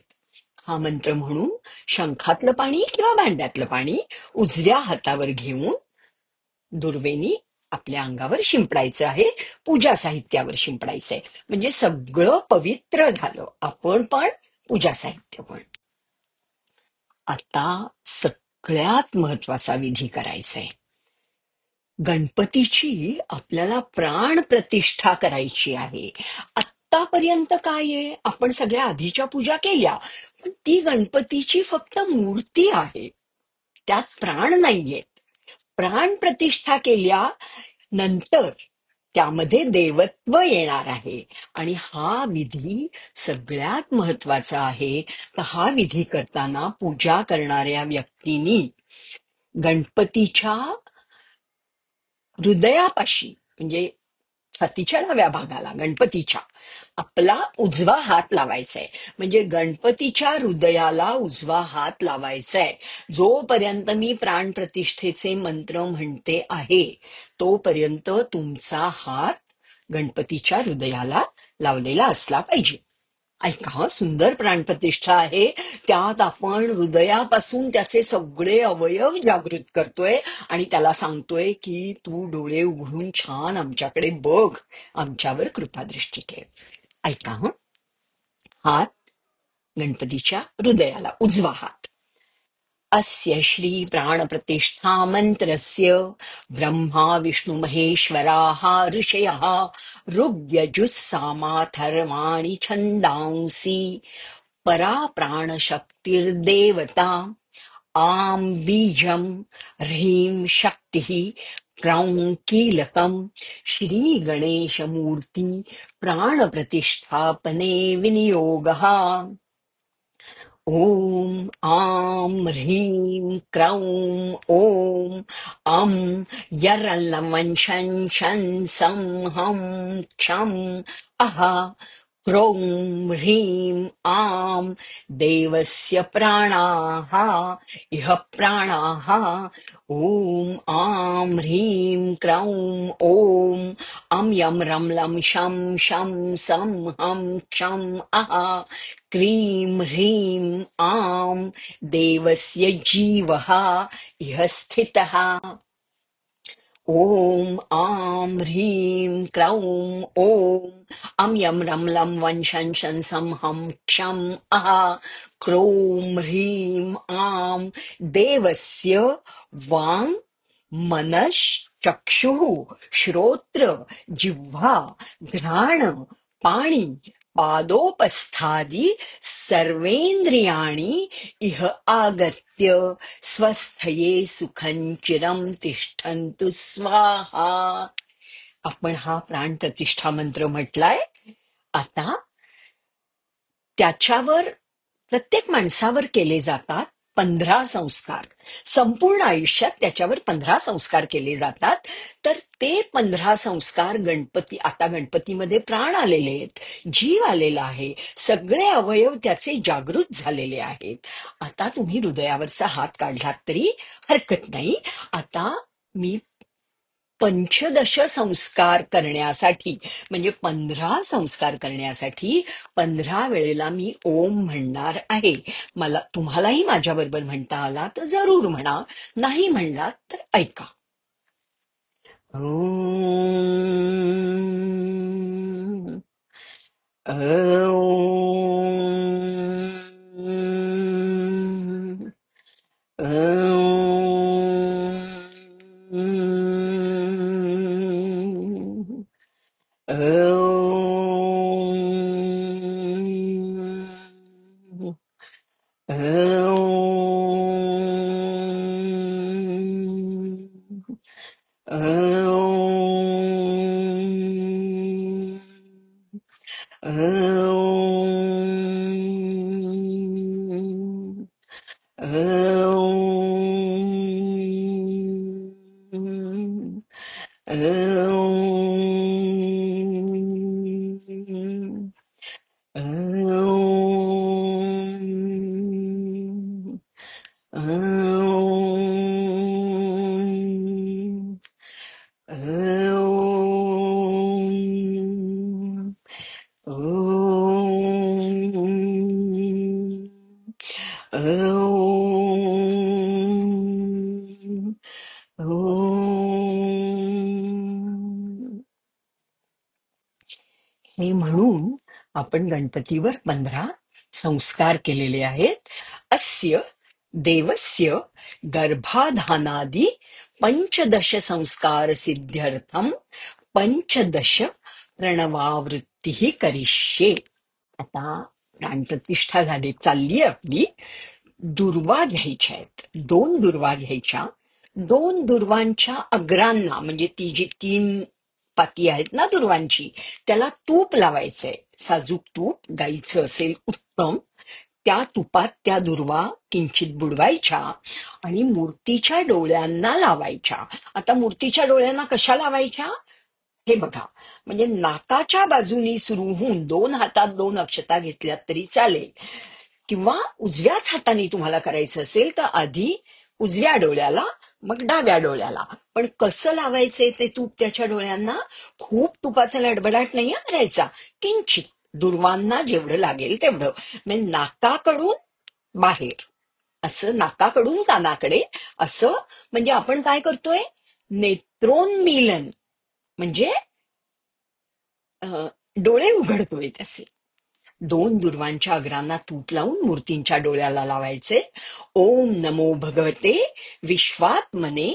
A: हा मंत्र म्हणून शंखातलं पाणी किंवा भांड्यातलं पाणी उजव्या हातावर घेऊन दुर्वेनी आपल्या अंगावर शिंपडायचं आहे, पूजा साहित्यावर शिंपडायचंय. म्हणजे सगळं पवित्र झालं, आपण पण पूजा साहित्य पण. आता सगळ्यात महत्वाचा विधी करायचाय. गणपतीची आपल्याला प्राण प्रतिष्ठा करायची आहे. आतापर्यंत काय आहे, आपण सगळ्या आधीच्या पूजा केल्या, पण ती गणपतीची फक्त मूर्ती आहे, त्यात प्राण नाहीये. प्राण प्रतिष्ठा केल्या नंतर त्यामध्ये देवत्व येणार आहे आणि हा विधी सगळ्यात महत्वाचा आहे. तर हा विधी करताना पूजा करणाऱ्या व्यक्तींनी गणपतीच्या हृदयापाशी म्हणजे छातीच्या डाव्या भागाला गणपतीच्या आपला उजवा हात लावायचाय. म्हणजे गणपतीच्या हृदयाला उजवा हात लावायचाय. जोपर्यंत मी प्राणप्रतिष्ठेचे मंत्र म्हणते आहे तोपर्यंत तुमचा हात गणपतीच्या हृदयाला लावलेला असला पाहिजे. ऐका हं, सुंदर प्राणप्रतिष्ठा आहे. त्यात आपण हृदयापासून त्याचे सगळे अवयव जागृत करतोय आणि त्याला सांगतोय की तू डोळे उघडून छान आमच्याकडे बघ, आमच्यावर कृपादृष्टी ठेव. ऐका हं, हात गणपतीच्या हृदयाला उजवा हात. अस्य श्री प्राणप्रतिष्ठा मंत्रस्य ब्रह्मा विष्णु महेश्वराः ऋषयः ऋग्यजुः सामाथर्वाणि छन्दांसि परा प्राणशक्तिर्देवता आं बीजं ह्रीं शक्तिः क्रौं कीलकम् श्रीगणेशमूर्ति प्राणप्रतिष्ठापने विनियोगः. ॐ आं ह्रीं क्रौं ॐ अं यरलमं शं शं सं हं क्षं अह क्रौं ह्रीं आं देवस्य प्राणाः इह प्राणाः. ॐ आं ह्रीं क्रौं ॐ अं यं रं लं शं शं सं हं क्षं अह क्रीं ह्रीं आं देवस्य जीवः इह स्थितः. ॐ आं ह्रीं क्रौं ॐ अं यं रं लं वं शं शं सं हं क्षं अह क्रों ह्रीं आं देवस्य वाङ् मनश्चक्षुः श्रोत्र जिह्वा घ्राण पाणी पादोपस्थादि सर्वेन्द्रियाणि इह आगत्य स्वस्थये सुखं चिरं तिष्ठन्तु स्वाहा. आपण हा प्राण प्रतिष्ठा मंत्र म्हटलाय. आता त्याच्यावर प्रत्येक माणसावर केले जातात 15 संस्कार. संपूर्ण आयुष्यात त्याच्यावर 15 संस्कार केले जातात. तर ते 15 संस्कार आता गणपतीमध्ये प्राण आलेले आहेत, जीव आलेला आहे, सगळे अवयव त्याचे जागृत झालेले आहेत. आता तुम्ही हृदयावरचा हात काढलात तरी हरकत नाही. आता मी पंचदश संस्कार करण्यासाठी म्हणजे 15 संस्कार करण्यासाठी 15 वेळेला मी ओम म्हणणार आहे. तुम्हालाही माझ्याबरोबर म्हणता आला तर जरूर म्हणा, नाही म्हणलात तर ऐका. ओम ओम ओम ओम हे म्हणून आपण गणपतीवर 15 संस्कार केलेले आहेत. अस्य देवस्य गर्भाधानादि पंचदश संस्कार सिद्ध्यर्थम 15 प्रणवावृत्ती करिष्ये. आता प्राणप्रतिष्ठा झाली, चालली आपली. दुर्वा घ्यायच्या आहेत, 2 दुर्वा घ्यायच्या. 2 दुर्वांच्या अग्रांना म्हणजे ती जी 3 पाती आहेत ना दुर्वांची, त्याला तूप लावायचंय. साजूक तूप गाईचं असेल उत्तम. त्या तुपात त्या दुर्वा किंचित बुडवायच्या आणि मूर्तीच्या डोळ्यांना लावायच्या. आता मूर्तीच्या डोळ्यांना कशा लावायच्या हे बघा, म्हणजे नाकाच्या बाजूनी सुरू होऊन 2 हातात 2 अक्षता घेतल्यात तरी चालेल. किंवा उजव्याच हाताने तुम्हाला करायचं असेल तर आधी उजव्या डोळ्याला, मग डाव्या डोळ्याला. पण कसं लावायचे ते तूप त्याच्या डोळ्यांना? खूप तुपाचा लडबडाट नाही करायचा, किंचित दुर्वांना जेवढं लागेल तेवढं. म्हणजे नाकाकडून बाहेर, असं नाकाकडून कानाकडे, असं. म्हणजे आपण काय करतोय? नेत्रोन्मीलन, म्हणजे डोळे उघडतोय तसे. 2 दुर्वांच्या अग्रांना तूप लावून मूर्तींच्या डोळ्याला लावायचे. ओम नमो भगवते विश्वात्मने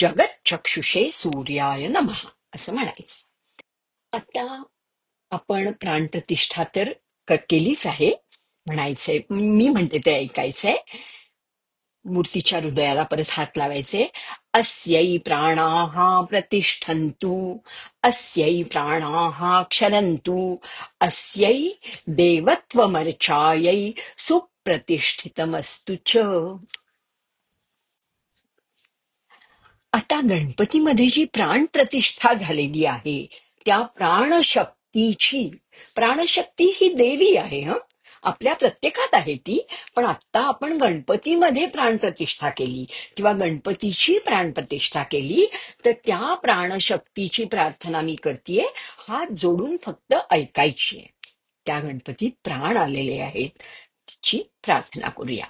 A: जगत चक्षुषे सूर्याय नमः, असं म्हणायचं. आता आपण प्राणप्रतिष्ठा तर केलीच आहे, म्हणायचंय, मी म्हणते ते ऐकायचंय. मूर्तीच्या हृदयाला परत हात लावायचे. अस्यै प्राणाः प्रतिष्ठन्तु, अस्यै प्राणाः क्षरन्तु, अस्यै देवत्वमर्चायै सुप्रतिष्ठितमस्तु च. आता गणपतीमध्ये जी प्राणप्रतिष्ठा झालेली आहे, त्या प्राणशक्तीची, प्राणशक्ती ही देवी आहे, आपल्या प्रत्येकात आहे ती. पण आता आपण गणपतीमध्ये प्राणप्रतिष्ठा केली किंवा गणपतीची प्राणप्रतिष्ठा केली, तर त्या प्राणशक्तीची प्रार्थना मी करतेय. हात जोडून फक्त ऐकायची आहे. त्या गणपतीत प्राण आलेले आहेत, तिची प्रार्थना करूया.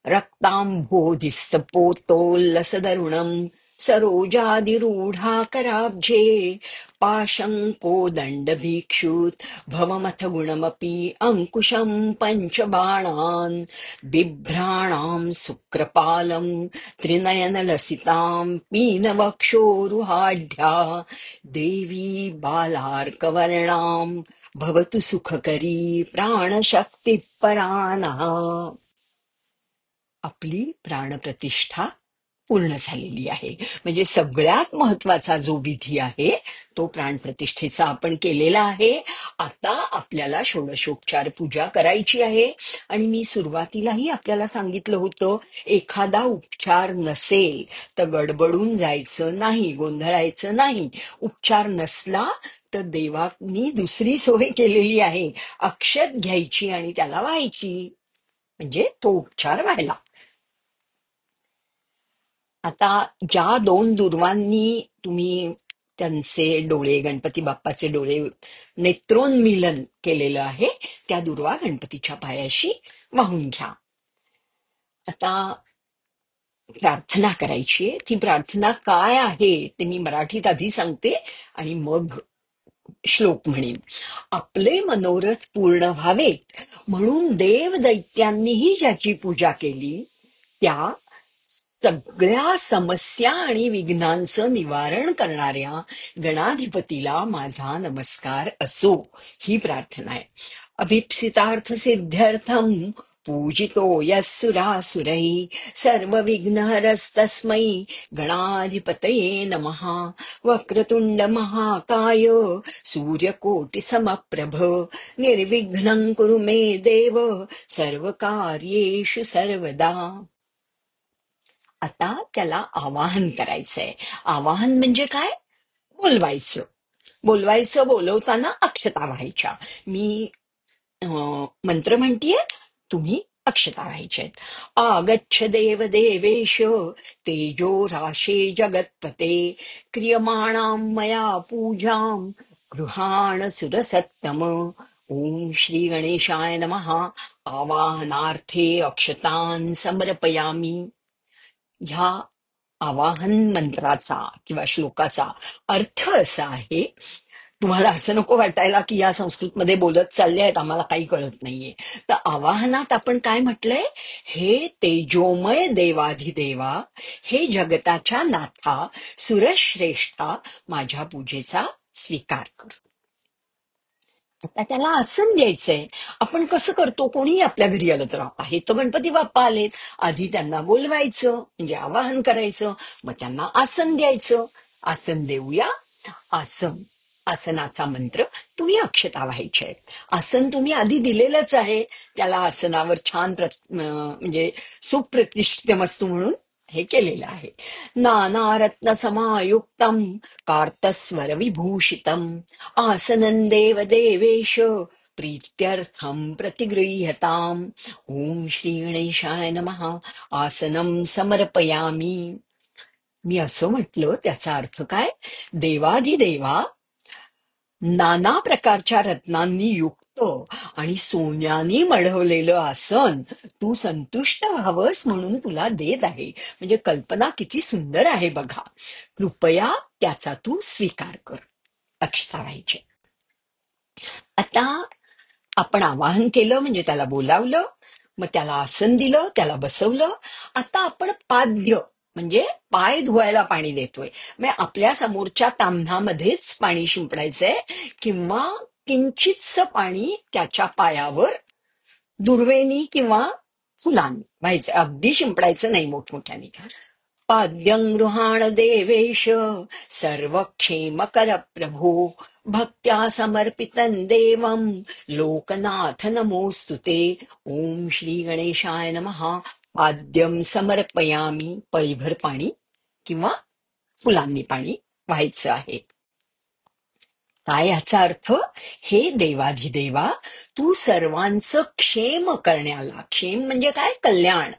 A: रक्ताम्भोधिस्तपोतोल्लसदरुणम् सरोजादिरूढाकराब्जे पाशङ्कोदण्डभीक्षुत् भवमथ गुणमपि अङ्कुशम् पञ्चबाणान् बिभ्राणाम् शुक्रपालम् त्रिनयनलसिताम् पीनवक्षोरुहाढ्या देवी बालार्कवर्णाम् भवतु सुखकरी प्राणशक्तिः परानः. आपली प्राणप्रतिष्ठा पूर्ण झालेली आहे. म्हणजे सगळ्यात महत्वाचा जो विधी आहे तो प्राणप्रतिष्ठेचा आपण केलेला आहे. आता आपल्याला षोडशोपचार पूजा करायची आहे. आणि मी सुरुवातीलाही आपल्याला सांगितलं होतं, एखादा उपचार नसेल तर गडबडून जायचं नाही, गोंधळायचं नाही. उपचार नसला तर देवानी दुसरी सोय केलेली आहे, अक्षत घ्यायची आणि त्याला व्हायची, म्हणजे तो उपचार व्हायला. आता ज्या 2 दुर्वांनी तुम्ही त्यांचे डोळे, गणपती बाप्पाचे डोळे नेत्रोन्मीलन केलेलं आहे, त्या दुर्वा गणपतीच्या पायाशी वाहून घ्या. आता प्रार्थना करायची. ती प्रार्थना काय आहे ते मी मराठीत आधी सांगते आणि मग श्लोक म्हणेन. आपले मनोरथ पूर्ण व्हावेत म्हणून देव दैत्यांनीही ज्याची पूजा केली, त्या सगळ्या समस्या आणि विघ्नांचं निवारण करणाऱ्या गणाधिपतीला माझा नमस्कार असो, ही प्रार्थना आहे. अभिप्सितार्थ सिद्ध्यर्थम पूजितो यः सुरासुरैः सर्वविघ्नहरस्तस्मै गणाधिपतये नमः. वक्रतुंड महाकाय सूर्यकोटिसमप्रभ निर्विघ्नं कुरु मे देव सर्वकार्येषु सर्वदा. आता त्याला आवाहन करायचंय. आवाहन म्हणजे काय? बोलवायचं. बोलवायचं, बोलवताना अक्षता व्हायच्या. मी मंत्र म्हणतीये, तुम्ही अक्षता व्हायच्यात. आगच्छ देव देवेश तेजो राशे जगत्पते क्रियमाणां मया पूजां गृहाण सुरसत्तम. ओम श्री गणेशाय नमः. आवाहनार्थे अक्षतान् समर्पयामी. ह्या आवाहन मंत्राचा किंवा श्लोकाचा अर्थ असा आहे, तुम्हाला असं नको वाटायला की या संस्कृतमध्ये बोलत चालले आहेत, आम्हाला काही कळत नाहीये. तर आवाहनात आपण काय म्हटलंय? हे तेजोमय देवाधिदेवा, हे जगताच्या नाथा, सुरश्रेष्ठा, माझ्या पूजेचा स्वीकार कर. आता त्याला आसन द्यायचंय. आपण कसं करतो, कोणीही आपल्या घरी आलं तर आहे तो गणपती बाप्पा आलेत, आधी त्यांना बोलवायचं, म्हणजे आवाहन करायचं, मग त्यांना आसन द्यायचं. आसन देऊया. आसन, आसनाचा मंत्र तुम्ही अक्षता व्हायच्या आहेत. आसन तुम्ही आधी दिलेलंच आहे, त्याला आसनावर छान म्हणजे सुप्रतिष्ठित वस्तू म्हणून हे केलेलं आहे. नानारत्न समायुक्तम कार्तस्वर विभूषितम आसनं देव देवेश प्रीत्यर्थम प्रतिगृह्यताम. ओम श्री गणेशाय नमः. आसनं समर्पयामी. मी असं म्हटलं त्याचा अर्थ काय? देवाधिदेवा, नाना प्रकारच्या रत्नांनी युक्त आणि सोन्याने मढवलेलं आसन तू संतुष्ट व्हावंस म्हणून तुला देत आहे. म्हणजे कल्पना किती सुंदर आहे बघा. कृपया त्याचा तू स्वीकार कर. अक्षता व्हायचे. आता आपण आवाहन केलं म्हणजे त्याला बोलावलं, मग त्याला आसन दिलं, त्याला बसवलं. आता आपण पाद्य म्हणजे पाय धुवायला पाणी देतोय. म्हणजे आपल्या समोरच्या ताम्हणामध्येच पाणी शिंपडायचंय किंवा किंचितसं पाणी त्याच्या पायावर दुर्वेनी किंवा फुलांनी व्हायचं. अगदी शिंपडायचं नाही मोठमोठ्याने. पाद्यं गृहाण देवेश सर्वक्षेमकर प्रभो भक्त्या समर्पितं देवं लोकनाथ नमोस्तुते. ओम श्री गणेशाय नमः. पाद्यं समर्पयामी. पळीभर पाणी किंवा फुलांनी पाणी व्हायचं आहे. काय याचा अर्थ? हे देवाधिदेवा, तू सर्वांचं क्षेम करण्याला, क्षेम म्हणजे काय? कल्याण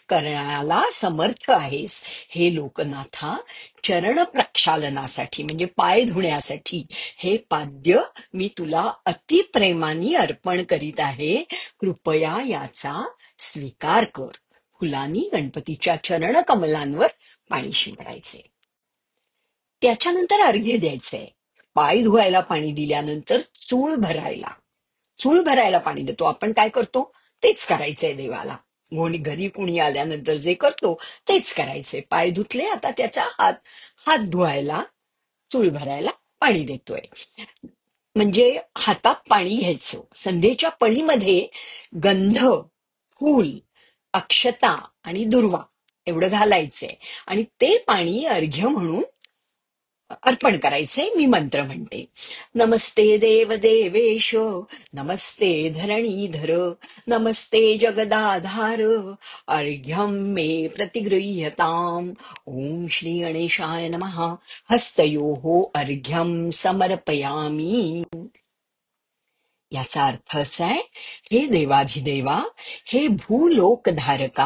A: करण्याला समर्थ आहेस. हे लोकनाथा, चरण प्रक्षालनासाठी म्हणजे पाय धुण्यासाठी हे पाद्य मी तुला अतिप्रेमाने अर्पण करीत आहे. कृपया याचा स्वीकार कर. फुलांनी गणपतीच्या चरण कमलांवर पाणी शिंपडायचे. त्याच्यानंतर अर्घ्य द्यायचंय. पाय धुवायला पाणी दिल्यानंतर चूळ भरायला पाणी देतो. आपण काय करतो तेच करायचंय देवाला. घरी कुणी आल्यानंतर जे करतो तेच करायचंय. पाय धुतले, आता त्याचा हात धुवायला, चूळ भरायला पाणी देतोय. म्हणजे हातात पाणी घ्यायचं. संध्येच्या पळीमध्ये गंध, फूल, अक्षता आणि दुर्वा एवढं घालायचंय आणि ते पाणी अर्घ्य म्हणून अर्पण करायचंय. मी मंत्र म्हणते. नमस्ते देव देवेश, नमस्ते धरणीधर, नमस्ते जगदाधार, अर्घ्यम मे प्रतिगृह्यताम. ओम श्री गणेशाय नमः. हस्तयोः अर्घ्यम समर्पयामी. याचा अर्थ असा आहे, हे देवाधिदेवा, हे भूलोकधारका,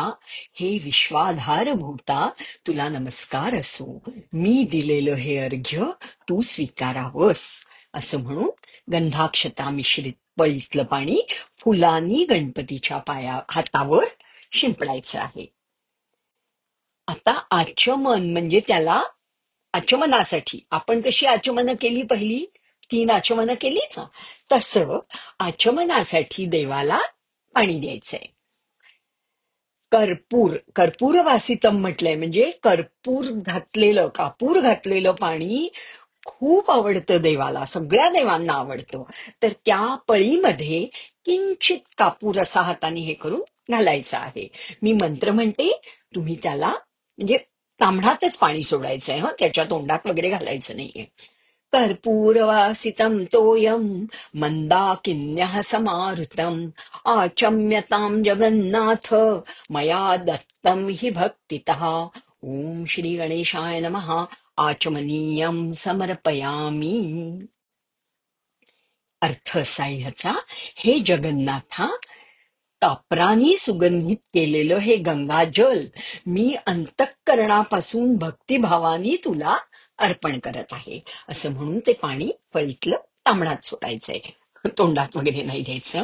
A: हे विश्वाधार भूता, तुला नमस्कार असो. मी दिलेलं हे अर्घ्य तू स्वीकारावंस. असं म्हणून गंधाक्षता मिश्रित पळीतलं पाणी फुलांनी गणपतीच्या हातावर शिंपडायचं आहे. आता आचमन म्हणजे त्याला, आचमनासाठी आपण कशी आचमनं केली, पहिली 3 आचमनं केली ना, तसं आचमनासाठी देवाला पाणी द्यायचंय. कर्पूर वासितम म्हटलंय म्हणजे कापूर घातलेलं पाणी खूप आवडतं देवाला. सगळ्या देवांना आवडतं. तर त्या पळीमध्ये किंचित कापूर असा हाताने हे करून घालायचा आहे. मी मंत्र म्हणते, तुम्ही त्याला म्हणजे तांबणातच पाणी सोडायचंय. त्याच्या तोंडात वगैरे घालायचं नाहीये. कर्पूरवासितं तोयं मंदाकिन्यः समाहृतम् आचम्यतां जगन्नाथ मया दत्तं हि भक्तितः. ओम श्री गणेशाय नमः. आचमनीयं समर्पयामी. अर्थ असा ह्याचा, हे जगन्नाथा, कापरानी सुगंधित केलेलं हे गंगाजल मी अंतःकरणापासून भक्तिभावानी तुला अर्पण करत आहे. असं म्हणून ते पाणी फळीतलं तांबणात सोडायचंय. तोंडात वगैरे नाही द्यायचं.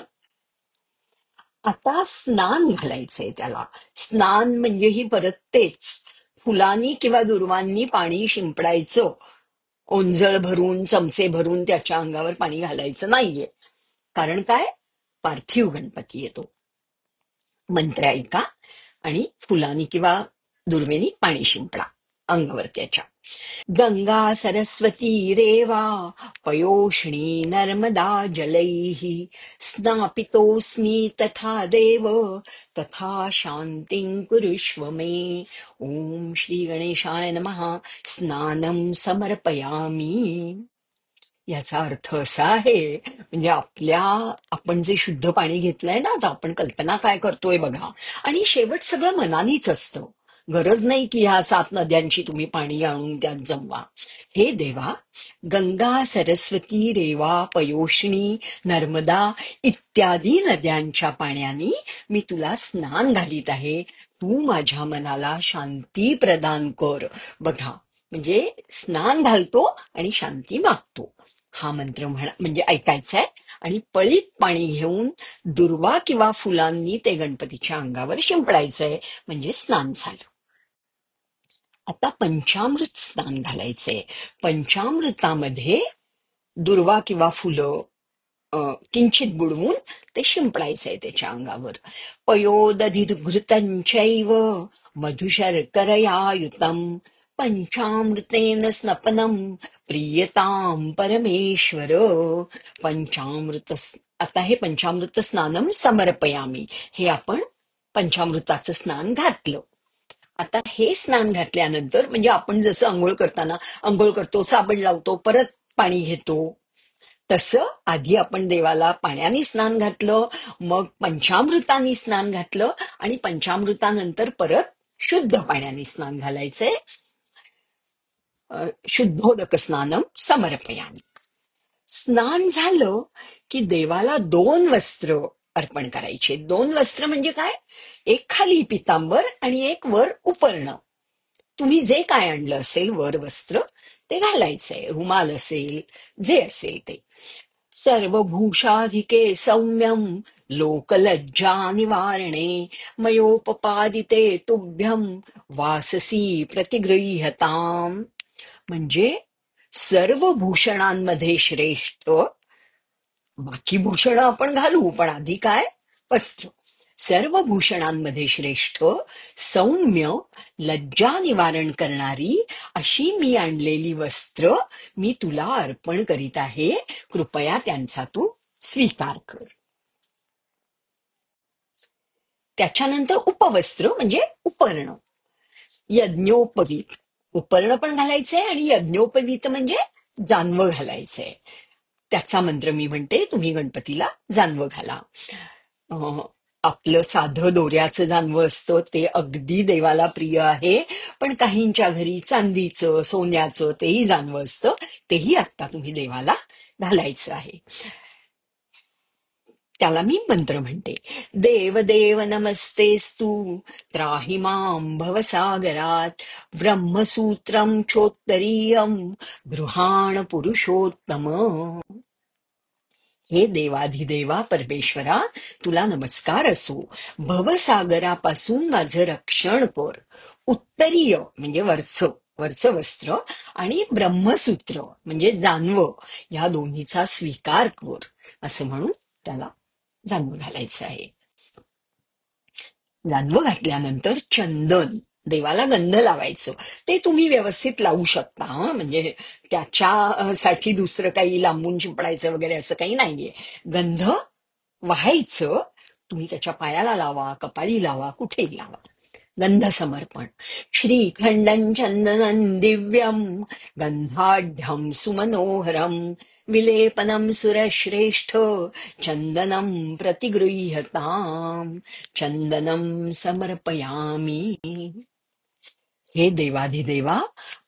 A: आता स्नान घालायचंय त्याला. स्नान म्हणजेही परत तेच, फुलांनी किंवा दुर्वांनी पाणी शिंपडायचं. ओंजळ भरून, चमचे भरून त्याच्या अंगावर पाणी घालायचं नाहीये. कारण काय? पार्थिव गणपती येतो. मंत्र ऐका आणि फुलांनी किंवा दुर्वेनी पाणी शिंपडा अंगावर त्याच्या. गंगा सरस्वती रेवा पयोष्णी नर्मदा जलैः स्नापितोऽस्मि तथा देव तथा शान्तिं कुरुष्व मे. ओम श्री गणेशाय नमः. स्नानं समर्पयामी. याचा अर्थ असा आहे, म्हणजे आपण जे शुद्ध पाणी घेतलंय ना, आता आपण कल्पना काय करतोय बघा, आणि शेवट सगळं मनानीच असतं. गरज नाही की ह्या 7 नद्यांची तुम्ही पाणी आणून त्यात जमवा. हे देवा, गंगा, सरस्वती, रेवा, पयोष्णी, नर्मदा इत्यादी नद्यांच्या पाण्याने मी तुला स्नान घालीत आहे. तू माझ्या मनाला शांती प्रदान कर. बघा, म्हणजे स्नान घालतो आणि शांती मागतो. हा मंत्र म्हणजे ऐकायचा आहे आणि पळीत पाणी घेऊन दुर्वा किंवा फुलांनी ते गणपतीच्या अंगावर शिंपडायचंय, म्हणजे स्नान झालं. आता पंचामृत स्नान घालायचंय. पंचामृतामध्ये दुर्वा किंवा फुलं किंचित बुडवून ते शिंपडायचंय त्याच्या अंगावर. पयोदधिघृतंचैव मधुशर्करयायुतम पंचामृतेन स्नपनम प्रियताम परमेश्वर. पंचामृत आता हे पंचामृत स्नानम समर्पयामी, हे आपण पंचामृताचं स्नान घातलं. आता हे स्नान घातल्यानंतर, म्हणजे आपण जसं आंघोळ करताना आंघोळ करतो, साबण लावतो, परत पाणी घेतो, तसं आधी आपण देवाला पाण्याने स्नान घातलं, मग पंचामृताने स्नान घातलं आणि पंचामृतानंतर परत शुद्ध पाण्याने स्नान घालायचंय. शुद्धोदक स्नानम समर्पयामी. स्नान झालं की देवाला 2 वस्त्र अर्पण करायचे. 2 वस्त्र म्हणजे काय? एक खाली पितांबर आणि एक वर उपरणं. तुम्ही जे काय आणलं असेल वर वस्त्र ते घालायचंय. रुमाल असेल, जे असेल ते. सर्वभूषाधिके सौम्यम लोकलज्जा निवारणे मयोपपादिते तुभ्यम वाससी प्रतिगृह्यताम. म्हणजे सर्व भूषणांमध्ये श्रेष्ठ, बाकी भूषणं आपण घालू पण आधी काय? वस्त्र. सर्व भूषणांमध्ये श्रेष्ठ, सौम्य, लज्जा निवारण करणारी अशी मी आणलेली वस्त्र मी तुला अर्पण करीत आहे. कृपया त्यांचा तू स्वीकार कर. त्याच्यानंतर उपवस्त्र म्हणजे उपर्ण. यज्ञोपवीत, उपर्ण पण घालायचंय आणि यज्ञोपवीत म्हणजे जानवं घालायचंय. त्याचा मंत्र मी म्हणते, तुम्ही गणपतीला जानवं घाला. आपलं साधं दोऱ्याचं जानवं असतं ते अगदी देवाला प्रिय आहे, पण काहींच्या घरी चांदीचं, सोन्याचं तेही जानवं असतं, तेही आता तुम्ही देवाला घालायचं आहे. त्याला मी मंत्र म्हणते. देव देव नमस्तेस्तु त्राहि मां भवसागरात ब्रह्मसूत्रम चोत्तरीयम गृहाण पुरुषोत्तम. हे देवाधिदेवा परमेश्वरा, तुला नमस्कार असो. भवसागरापासून माझं रक्षण कर. उत्तरीय म्हणजे वरचं वस्त्र आणि ब्रह्मसूत्र म्हणजे जानवं, या दोन्हीचा स्वीकार कर, असं म्हणून त्याला जानवं घालायचं आहे. जानवं घातल्यानंतर चंदन, देवाला गंध लावायचं. ते तुम्ही व्यवस्थित लावू शकता, म्हणजे त्याच्यासाठी दुसरं काही लांबून शिंपडायचं वगैरे असं काही नाहीये. गंध वाहायचं, तुम्ही त्याच्या पायाला लावा, कपाळी लावा, कुठेही लावा. गंध समर्पण. श्रीखंडं चंदनं दिव्यम गंधाढ्यम सुमनोहरम विलेपनम सुरश्रेष्ठ चंदनम प्रतिगृह्यताम चंदनम समर्पयामी. हे देवाधिदेवा,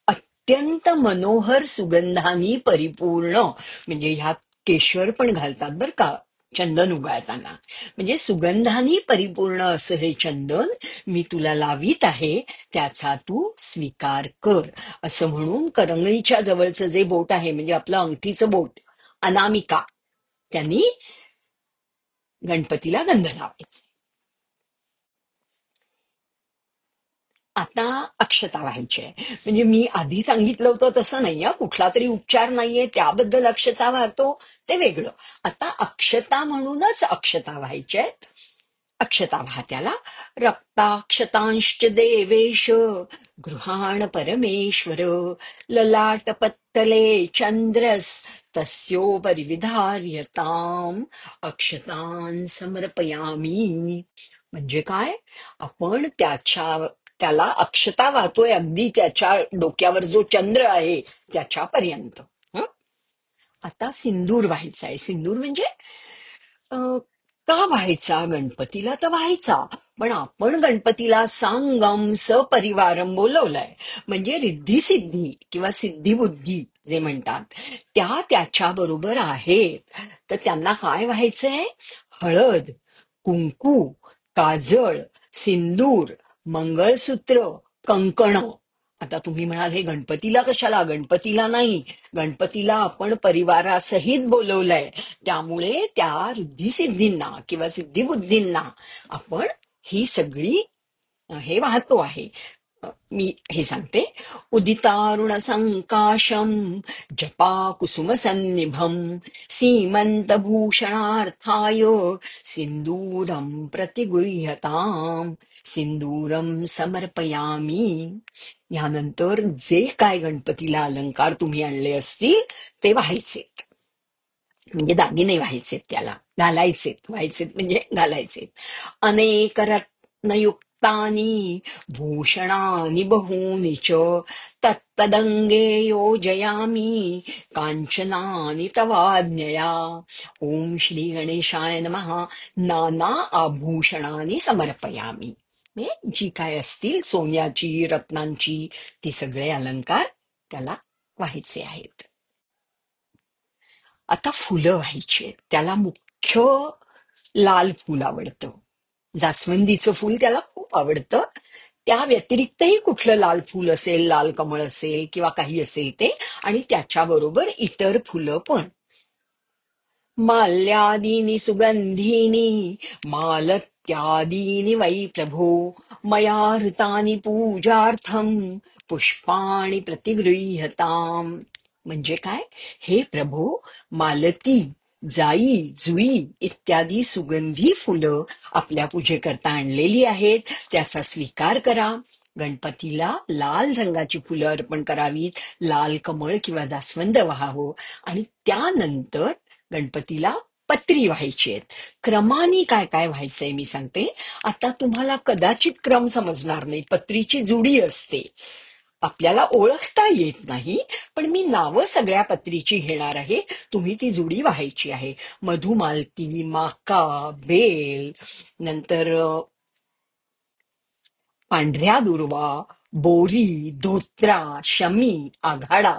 A: अत्यंत मनोहर सुगंधानी परिपूर्ण, म्हणजे ह्यात केशर पण घालतात बर का चंदन उगाळताना, म्हणजे सुगंधानी परिपूर्ण असं हे चंदन मी तुला लावीत आहे, त्याचा तू स्वीकार कर, असं म्हणून करंगळीच्या जवळचं जे बोट आहे, म्हणजे आपलं अंगठीचं बोट अनामिका, त्यांनी गणपतीला गंध लावायचे. आता अक्षता व्हायची. म्हणजे मी आधी सांगितलं होतं तसं नाही, कुठला तरी उपचार नाहीये त्याबद्दल अक्षता वाहतो ते वेगळं. आता अक्षता म्हणूनच अक्षता व्हायच्यात. अक्षता वाहत्याला. रक्ताक्षतांश्च देवेश गृहाण परमेश्वर ललाटपत्तले चंद्रस तस्योपरि विधार्यताम अक्षतान समर्पयामी. म्हणजे काय? आपण त्याला अक्षता वाहतोय अगदी त्याच्या डोक्यावर जो चंद्र आहे त्याच्यापर्यंत. आता सिंदूर व्हायचा आहे. सिंदूर म्हणजे का व्हायचा? गणपतीला तर व्हायचा, पण आपण गणपतीला सांगम सपरिवारम बोलवलंय. म्हणजे रिद्धी सिद्धी किंवा सिद्धी बुद्धी जे म्हणतात त्या त्याच्या बरोबर आहेत. तर त्यांना काय व्हायचंय? हळद, कुंकू, काजळ, सिंदूर, मंगळसूत्र, कंकण. आता तुम्ही म्हणाल हे गणपतीला कशाला? गणपतीला नाही, गणपतीला आपण परिवारासहित बोलवलंय. त्यामुळे त्या रिद्धी-सिद्धींना किंवा सिद्धिबुद्धींना आपण ही सगळी हे वाहतो आहे. मी हे सांगते. उदितारुण संकाशम जपा कुसुम सन्निभम सीमंतभूषणार्थाय सिंदूरम प्रतिगृह्यताम सिंदूरम समर्पयामी. यानंतर जे काय गणपतीला अलंकार तुम्ही आणले असतील ते व्हायचे, म्हणजे दागिने व्हायचेत, त्याला घालायचेत. व्हायचेत म्हणजे घालायचेत. अनेक रत्नयुक्तानि भूषणानि बहूनि च तत्तदंगे योजयामि कांचनानि तवाज्ञया. ओम श्री गणेशाय नमः. नाना आभूषणानि समर्पयामी. म्हणजे जी काय असतील सोन्याची, रत्नांची, ती सगळे अलंकार त्याला व्हायचे आहेत. आता फुलं व्हायची आहेत. त्याला मुख्य लाल फूल आवडतं. जास्वंदीचं फूल त्याला खूप आवडतं. त्या व्यतिरिक्तही कुठलं लाल फूल असेल, लाल कमळ असेल किंवा काही असेल ते, आणि त्याच्याबरोबर इतर फुलं पण. माल्यादीनि सुगंधीनि मालत्यादीनि वै प्रभो मया हृतानि पूजार्थम पुष्पाणि प्रतिगृह्यताम. म्हणजे काय? हे प्रभो, मालती, जाई, जुई इत्यादी सुगंधी फुलं आपल्या पूजेकरता आणलेली आहेत, त्याचा स्वीकार करा. गणपतीला लाल रंगाची फुलं अर्पण करावीत, लाल कमळ किंवा जास्वंद व्हावं. आणि त्यानंतर गणपतीला पत्री व्हायची आहेत. क्रमाने काय काय व्हायचंय मी सांगते. आता तुम्हाला कदाचित क्रम समजणार नाही. पत्रीची जुडी असते, आपल्याला ओळखता येत नाही, पण मी नावं सगळ्या पत्रीची घेणार आहे. तुम्ही ती जुडी व्हायची आहे. मधुमालती, माका, बेल, नंतर पांढऱ्या दुर्वा, बोरी, धोत्रा, शमी, आघाडा,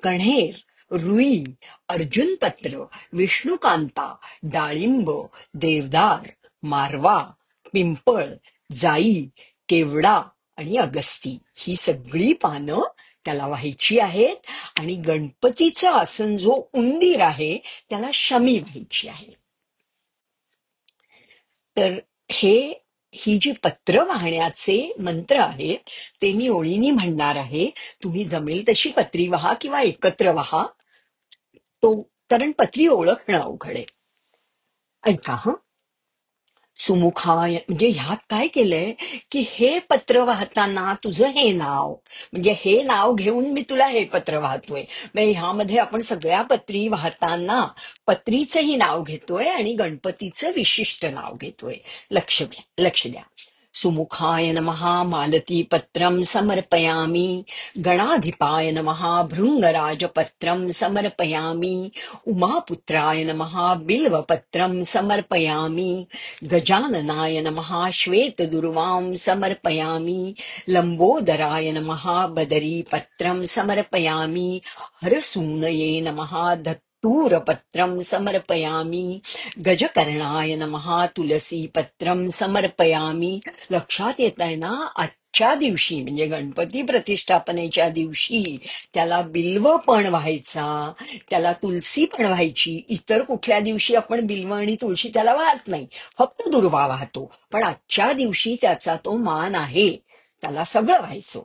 A: कण्हेर, रुई, अर्जुनपत्र, विष्णुकांता, डाळिंब, देवदार, मारवा, पिंपळ, जाई, केवडा आणि अगस्ती ही सगळी पानं त्याला व्हायची आहेत. आणि गणपतीचं आसन जो उंदीर आहे त्याला शमी व्हायची आहे. तर हे ही जी पत्र वाहण्याचे मंत्र आहेत ते मी ओळीनी म्हणणार आहे. तुम्ही जमेल तशी पत्री वहा किंवा एकत्र वहा, तो कारण पत्री ओळखणं अवघड आहे. ऐका हं. सुमुखाय म्हणजे ह्यात काय केलंय की हे पत्र वाहताना तुझं हे नाव, म्हणजे हे नाव घेऊन मी तुला हे पत्र वाहतोय. म्हणजे ह्यामध्ये आपण सगळ्या पत्री वाहताना पत्रीचंही नाव घेतोय आणि गणपतीचं विशिष्ट नाव घेतोय. लक्ष द्या. सुमुखाय नमः मालतीपत्रं समर्पयामि गणाधिपाय नमः भृङ्गराजपत्रं समर्पयामि उमापुत्राय नमः बिल्वपत्रं समर्पयामि गजाननाय नमः श्वेतदुर्वां समर्पयामि लम्बोदराय नमः बदरीपत्रं समर्पयामि हरसूनये नमः धत्तूरपत्रं समर्पयामि गजकर्णाय नमः तुलसीपत्रं समर्पयामि. लक्षात येत आहे ना? आजच्या दिवशी म्हणजे गणपती प्रतिष्ठापनेच्या दिवशी त्याला बिल्व पण व्हायचा, त्याला तुलसी पण व्हायची. इतर कुठल्या दिवशी आपण बिल्व आणि तुळशी त्याला वाहत नाही, फक्त दुर्वा वाहतो. पण आजच्या दिवशी त्याचा तो मान आहे, त्याला सगळं व्हायचं.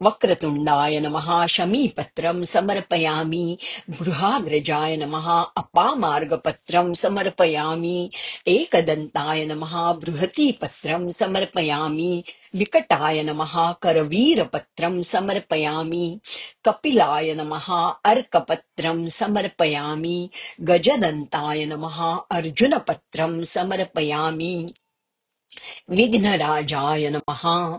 A: वक्रतुंडाय नमः शमीपत्रं समर्पयामि बृहाग्रजाय नमः अपामार्गपत्रं समर्पयामि एकदन्ताय नमः बृहतीपत्रं समर्पयामि विकटाय नमः करवीरपत्रं समर्पयामि कपिलाय नमः अर्कपत्रं समर्पयामि गजदन्ताय नमः अर्जुनपत्रं समर्पयामि विघ्नराजाय नमः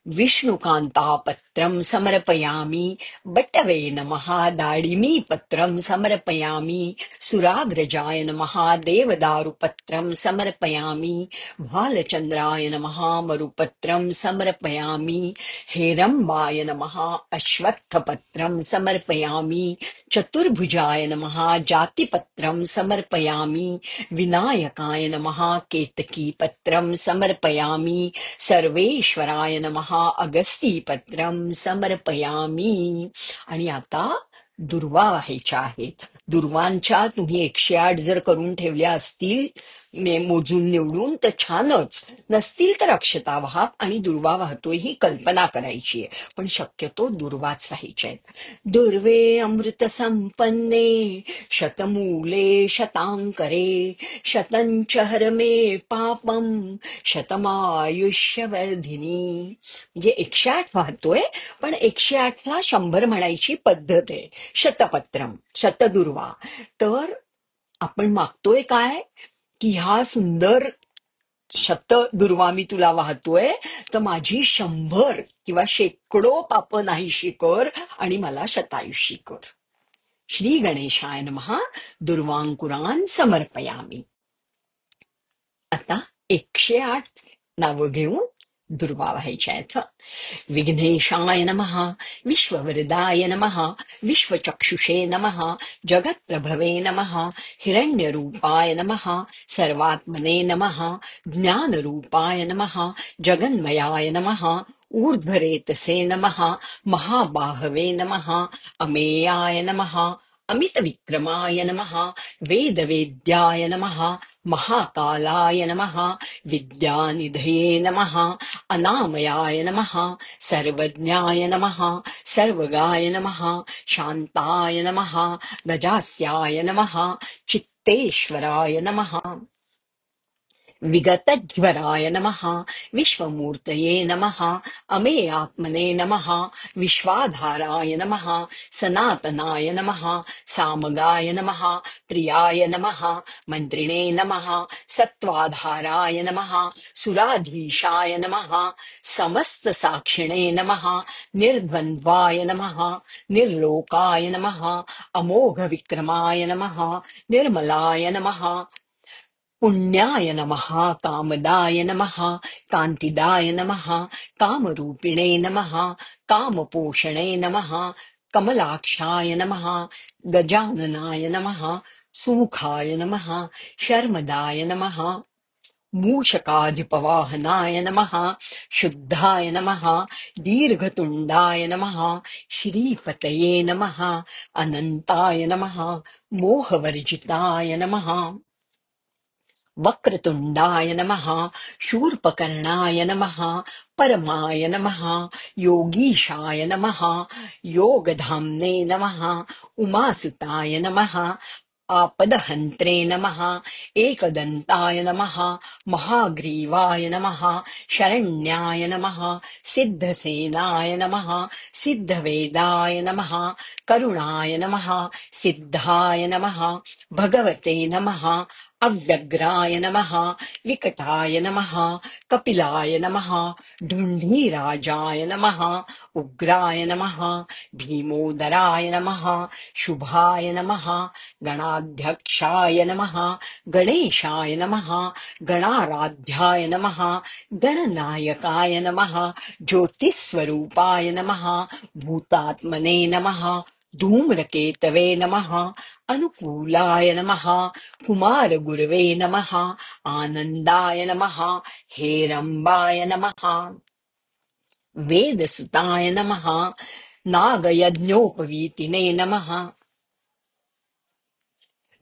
A: विष्णुकान्तापत्रं समर्पयामि बटवे नमः दाडिमीपत्रं समर्पयामि सुराग्रजाय नमः देवदारुपत्रं समर्पयामि भालचन्द्राय नमः मरुपत्रं समर्पयामि हेरम्बाय नमः अश्वत्थपत्रं समर्पयामि चतुर्भुजाय नमः जातिपत्रं समर्पयामि विनायकाय नमः केतकीपत्रं समर्पयामि सर्वेश्वराय नमः अगस्तीपत्रं समर्पयामी. आणि आता दुर्वा व्हायच्या आहेत. दुर्वांच्या तुम्ही 108 जर करून ठेवल्या असतील मोजून निवडून तर छानच, नसतील तर अक्षता व्हा आणि दुर्वा वाहतोय ही कल्पना करायची आहे, पण शक्यतो दुर्वाच व्हायच्या आहेत. दुर्वे अमृत संपन्ने शतमूले शतांकरे शतंच हरमे पापम शतमायुष्यवर्धिनी. म्हणजे 108 वाहतोय, पण 108ला 100 म्हणायची पद्धत आहे. शतपत्रम, शतदुर्वा. तर आपण मागतोय काय की ह्या सुंदर शतदुर्वा मी तुला वाहतोय, तर माझी 100 किंवा शेकडो पाप नाहीशी कर आणि मला शतायुषी कर. श्री गणेशाय नमः. दुर्वांकुरान समर्पयामी. आता 108 नावं घेऊन दुर्वा व्हायच्या आहेत. विघ्नेशाय नमः, विश्ववरदाय नमः, विश्वचक्षुषे नमः, जगत्प्रभवे नमः, हिरण्यरूपाय नमः, सर्वात्मने नमः, ज्ञानरूपाय नमः, जगन्मयाय नमः, ऊर्ध्वरेतसे नमः, महाबाहवे नमः, अमेयाय नमः, अमितविक्रमाय नमः, वेदवेद्याय नमः, महाकालाय नमः, विद्यानिधये नमः, अनामयाय नमः, सर्वज्ञाय नमः, सर्वगाय नमः, शान्ताय नमः, गजास्याय नमः, चित्तेश्वराय नमः, विगतज्वराय नमः, विश्वमूर्तये नमः, अमेयात्मने नमः, विश्वाधाराय नमः, सनातनाय नमः, सामगाय नमः, प्रियाय नमः, मन्त्रिणे नमः, सत्त्वाधाराय नमः, सुराधीशाय नमः, समस्तसाक्षिणे नमः, निर्द्वन्द्वाय नमः, निर्लोकाय नमः, अमोघविक्रमाय नमः, निर्मलाय नमः, पुण्याय नमः, कामदाय नमः, कान्तिदाय नमः, कामरूपिणे नमः, कामपोषणे नमः, कमलाक्षाय नमः, गजाननाय नमः, सुमुखाय नमः, शर्मदाय नमः, मूषकाधिपवाहनाय नमः, शुद्धाय नमः, दीर्घतुण्डाय नमः, श्रीपतये नमः, अनन्ताय नमः, मोहवर्जिताय नमः, वक्रतुण्डाय नमः, शूर्पकर्णाय नमः, परमाय नमः, योगीशाय नमः, योगधाम्ने नमः, उमासुताय नमः, आपदहन्त्रे नमः, एकदन्ताय नमः, महाग्रीवाय नमः, शरण्याय नमः, सिद्धसेनाय नमः, सिद्धवेदाय नमः, करुणाय नमः, सिद्धाय नमः, भगवते नमः, अव्यग्राय नमः, विकटाय नमः, कपिलाय नमः, ढुण्ढीराजाय नमः, उग्राय नमः, भीमोदराय नमः, शुभाय नमः, गणाध्यक्षाय नमः, गणेशाय नमः, गणाराध्याय नमः, गणनायकाय नमः, ज्योतिस्वरूपाय नमः, भूतात्मने नमः, धूम्रकेतवे नमः, अनुकूलाय नमः, कुमारगुरवे नमः, आनन्दाय नमः, हेरम्बाय नमः, वेदसुताय नमः, नागयज्ञोपवीतिने नमः,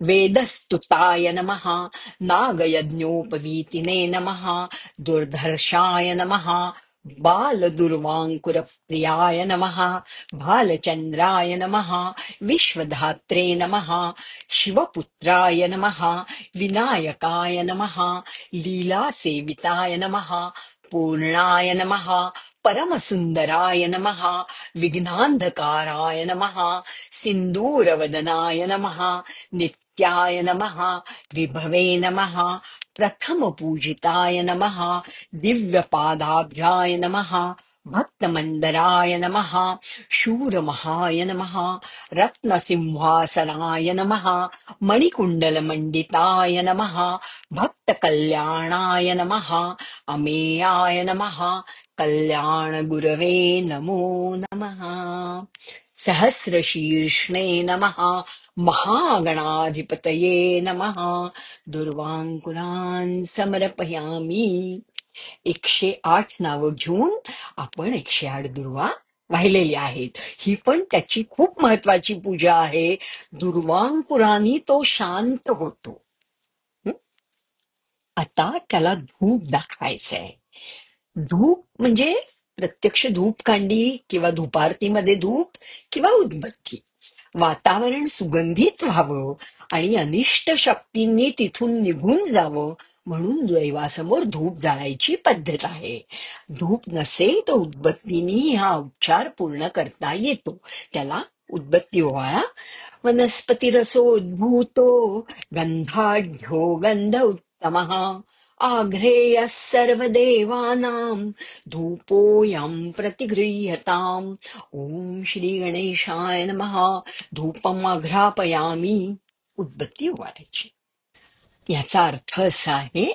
A: वेदस्तुताय नमः, नागयज्ञोपवीतिने नमः, दुर्धर्षाय नमः, बालदुर्वाङ्कुरप्रियाय नमः, भालचन्द्राय नमः, विश्वधात्रे नमः, शिवपुत्राय नमः, विनायकाय नमः, लीलासेविताय नमः, पूर्णाय नमः, परमसुन्दराय नमः, विघ्नान्धकाराय नमः, सिन्दूरवदनाय नमः, नित्याय नमः, विभवे नमः, प्रथमपूजिताय नमः, दिव्यपादाभ्याय नमः, भक्तमंदराय नमः, शूरमहाय नमः, रत्नसिंहासनाय नमः, मणिकुण्डलमण्डिताय नमः, भक्तकल्याणाय नमः, अमेयाय नमः, कल्याणगुरवे नमो नमः। सहस्रशीर्ष्णे नमः, महागणाधिपतये नमः, दुर्वांकुरान् समर्पयामि। 108 नावं घेऊन आपण 108 दुर्वा वाहिलेली आहेत. ही पण त्याची खूप महत्वाची पूजा आहे. दुर्वांकुरानी तो शांत होतो. हं? आता त्याला धूप दाखवायचंय. धूप म्हणजे प्रत्यक्ष धूपकांडी किंवा धूपारतीमध्ये धूप किंवा उदबत्ती. वातावरण सुगंधित व्हावं आणि अनिष्ट शक्तींनी तिथून निघून जावं म्हणून दैवासमोर धूप जाळायची पद्धत आहे. धूप नसेल तर उदबत्तीनी हा उपचार पूर्ण करता येतो. त्याला उदबत्ती ओवाळा. वनस्पतिरसोद्भूतो गंधाढ्यो गंध उत्तमः आघ्रेयः सर्वदेवानां धूपोऽयं प्रतिगृह्यताम्. ओम श्री गणेशाय नमः. धूपम आघ्रापयामी. उदबत्ती ओवाळायची. याचा अर्थ असा आहे,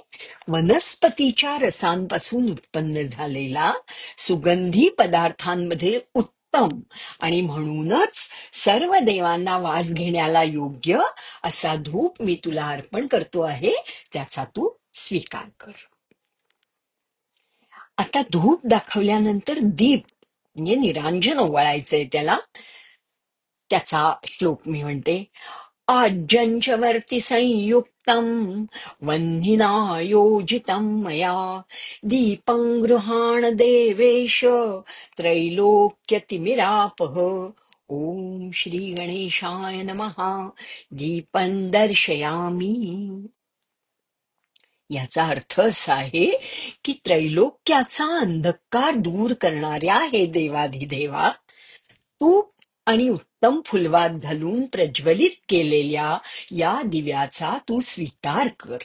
A: वनस्पतीच्या रसांपासून उत्पन्न झालेला सुगंधी पदार्थांमध्ये उत्तम आणि म्हणूनच सर्व देवांना वास घेण्याला योग्य असा धूप मी तुला अर्पण करतो आहे, त्याचा तू स्वीकार कर. आता धूप दाखवल्यानंतर दीप म्हणजे निरांजन ओवाळायचंय त्याला. त्याचा श्लोक मी म्हणते. आज्यञ्च संयुक्तम् वह्निना योजितं मया दीपं गृहाण देवेश त्रैलोक्यतिमिरापः. ओम श्री गणेशाय नमः. दीपं दर्शयामी. याचा अर्थ असा आहे की त्रैलोक्याचा अंधकार दूर करणाऱ्या हे देवाधिदेवा, तूप आणि उत्तम फुलवात घालून प्रज्वलित केलेल्या या दिव्याचा तू स्वीकार कर.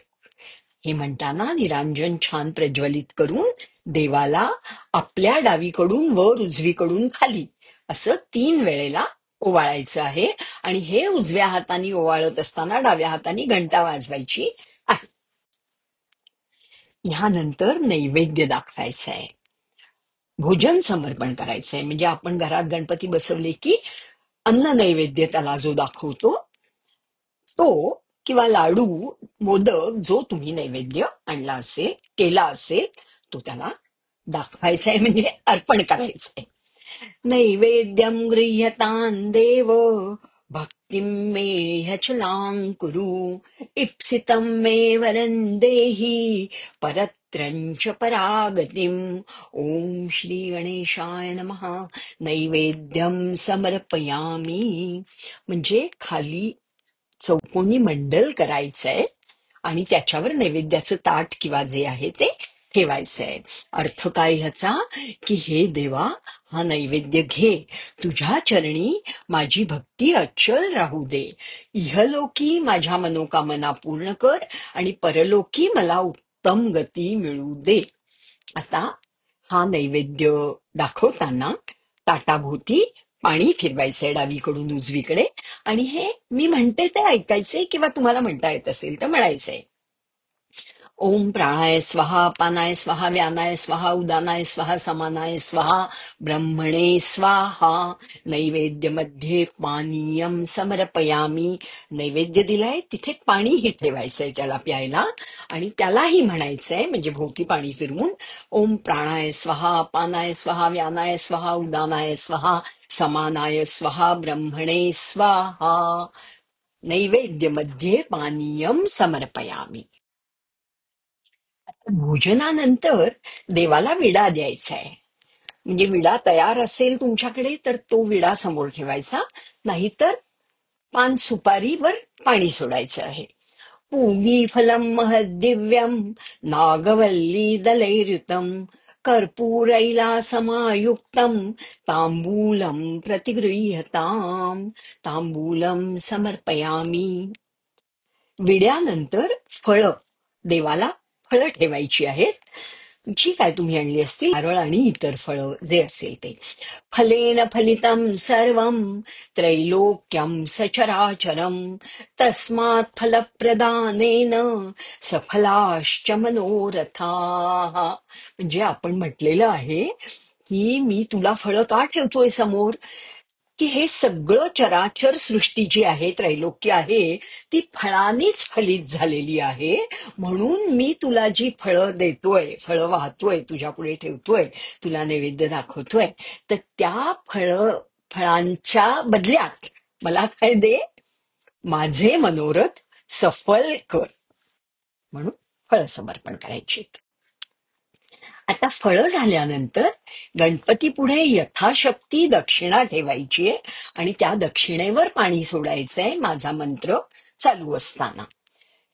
A: हे म्हणताना निरांजन छान प्रज्वलित करून देवाला आपल्या डावीकडून वर उजवीकडून खाली असं 3 वेळेला ओवाळायचं आहे. आणि हे उजव्या हाताने ओवाळत असताना डाव्या हाताने घंटा वाजवायची आहे. ह्यानंतर नैवेद्य दाखवायचा आहे. भोजन समर्पण करायचंय. म्हणजे आपण घरात गणपती बसवले की अन्न नैवेद्य त्याला जो दाखवतो तो, किंवा लाडू, मोदक जो तुम्ही नैवेद्य आणला असेल, केला असेल, तो त्याला दाखवायचा आहे, म्हणजे अर्पण करायचंय. नैवेद्यं गृह्यतां देव भक्तिं मे ह्यचलां कुरु इप्सितं मे वरं देहि परत्रञ्च परागतिम्. ओम श्री गणेशाय नमः. नैवेद्यं समर्पयामी. म्हणजे खाली चौकोनी मंडल करायचंय आणि त्याच्यावर नैवेद्याचं ताट किंवा जे आहे ते ठेवायचंय. अर्थ काय ह्याचा, की हे देवा, हा नैवेद्य घे. तुझ्या चरणी माझी भक्ती अचल राहू दे. इहलोकी माझ्या मनोकामना पूर्ण कर आणि परलोकी मला उत्तम गती मिळू दे. आता हा नैवेद्य दाखवताना ताटाभोवती पाणी फिरवायचंय डावीकडून उजवीकडे. आणि हे मी म्हणते ते ऐकायचंय किंवा तुम्हाला म्हणता येत असेल तर म्हणायचंय. ओम प्राणाय स्वाहा, पानाय स्वाहा, व्यानाय स्वाहा, उदानाय स्वाहा, समानाय स्वाहा, ब्रह्मणे स्वाहा. नैवेद्य मध्ये पानीयम समर्पयामी. नैवेद्य दिलाय तिथे पाणीही ठेवायचंय त्याला प्यायला आणि त्यालाही म्हणायचंय, म्हणजे भोवती पाणी फिरवून, ओम प्राणाय स्वाहा, पानाय स्वाहा, व्यानाय स्वाहा, उदानाय स्वाहा, समानाय स्वाहा, ब्रह्मणे स्वाहा. नैवेद्य मध्ये पानीयम समर्पयामी. भोजनानंतर देवाला विडा द्यायचा आहे. म्हणजे विडा तयार असेल तुमच्याकडे तर तो विडा समोर ठेवायचा, नाहीतर पान सुपारीवर पाणी सोडायचं आहे. पूगी फलम महद्दिव्यम नागवल्ली दलैर्युतम कर्पूरैला समायुक्तम तांबूलम प्रतिगृह्यताम. तांबूलम समर्पयामी. विड्यानंतर फळं, देवाला फळं ठेवायची आहेत. जी काय तुम्ही आणली असतील नारळ आणि इतर फळं जे असेल ते. फलेन फलितं सर्वं त्रैलोक्यं सचराचरं तस्मात् फलप्रदानेन सफलाश्च मनोरथाः. म्हणजे आपण म्हटलेलं आहे की मी तुला फळं का ठेवतोय समोर, की हे सगळं चराचर सृष्टी जी आहे, त्रैलोक्य आहे, ती फळांनीच फलित झालेली आहे. म्हणून मी तुला जी फळं देतोय, फळं वाहतोय, तुझ्या पुढे ठेवतोय, तुला नैवेद्य दाखवतोय, तर त्या फळांच्या बदल्यात मला काय दे, माझे मनोरथ सफल कर. म्हणून फळं समर्पण करायची. आता फळं झाल्यानंतर गणपती पुढे यथाशक्ती दक्षिणा ठेवायचीय आणि त्या दक्षिणेवर पाणी सोडायचंय माझा मंत्र चालू असताना.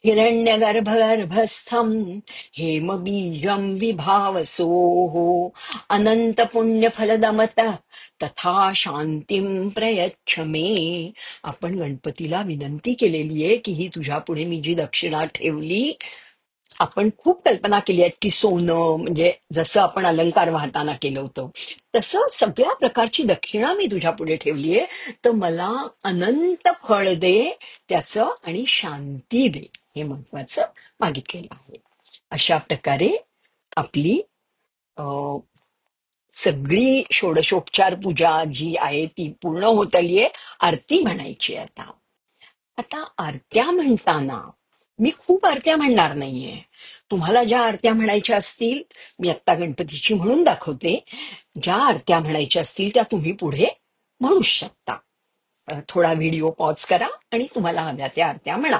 A: हिरण्यगर्भगर्भस्थं हेमबीजं विभावसोः अनंत पुण्यफलदमत तथा शांतीं प्रयच्छ मे. आपण गणपतीला विनंती केलेली आहे की ही तुझ्या पुढे मी जी दक्षिणा ठेवली, आपण खूप कल्पना केली आहेत की सोनं म्हणजे जसं आपण अलंकार वाहताना केलं होतं तसं सगळ्या प्रकारची दक्षिणा मी तुझ्या पुढे ठेवलीये, तर मला अनंत फळ दे त्याचं आणि शांती दे, हे महत्वाचं मागितलेलं आहे. अशा प्रकारे आपली अ, सगळी षोडशोपचार पूजा जी आहे ती पूर्ण होत आलीये. आरती म्हणायची आहे आता. आता आरत्या म्हणताना मी खूप आरत्या म्हणणार नाहीये. तुम्हाला ज्या आरत्या म्हणायच्या असतील, मी आत्ता गणपतीची म्हणून दाखवते, ज्या आरत्या म्हणायच्या असतील त्या तुम्ही पुढे म्हणू शकता. थोडा व्हिडिओ पॉज करा आणि तुम्हाला हव्या त्या आरत्या म्हणा.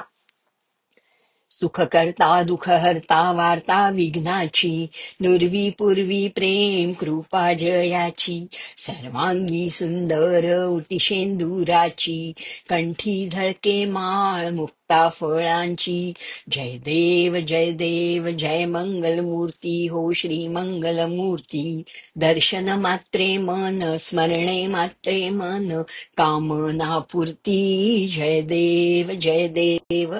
A: सुखकर्ता दुःखहर्ता वार्ता विघ्नाची, नुर्वी पूर्वी प्रेम कृपा जयाची, सर्वांगी सुंदर उटिशेंदुराची, कंठी झळके माळ मुक्ता फळांची. जय देव जय देव जय मंगलमूर्ती हो श्री मंगलमूर्ती. दर्शन मात्रे मन स्मरणे मात्रे मन कामनापूर्ती. जय देव जय देव.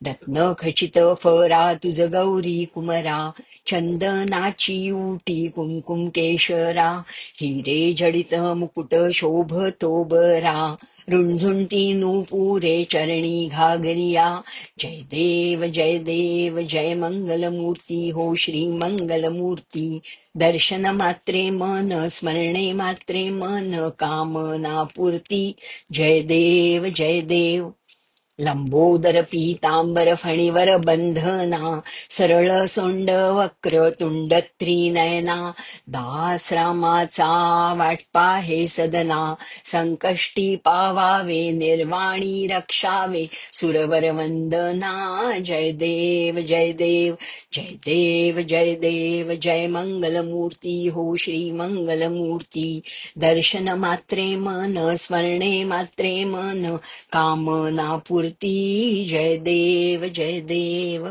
A: रत्न खचित फरा तुझ गौरी कुमरा, चंदनाची उटी कुंकुम केशरा, हिरे जडित मुकुट शोभतो बरा, रुणझुंटी नूपुरे चरणी घागरिया. जय देव जय देव जय मंगलमूर्ती हो श्री मंगलमूर्ती. दर्शन मात्रे मन स्मरणे मात्रे मन कामना पूर्ती. जय देव जय देव. लंबोदर पीतांबर फणीवर बंधना, सरळ सोंड वक्र तुंड त्रिनयना, दास रामाचा वाटपा हे सदना, संकष्टी पावावे निर्वाणी रक्षावे सुरवर वंदना. जय देव जय देव जय देव जय देव जय मंगलमूर्ती हो श्री मंगलमूर्ती. दर्शन मात्रे मन स्मरणे मात्रे मन कामना पूर्ती. जय देव जय देव.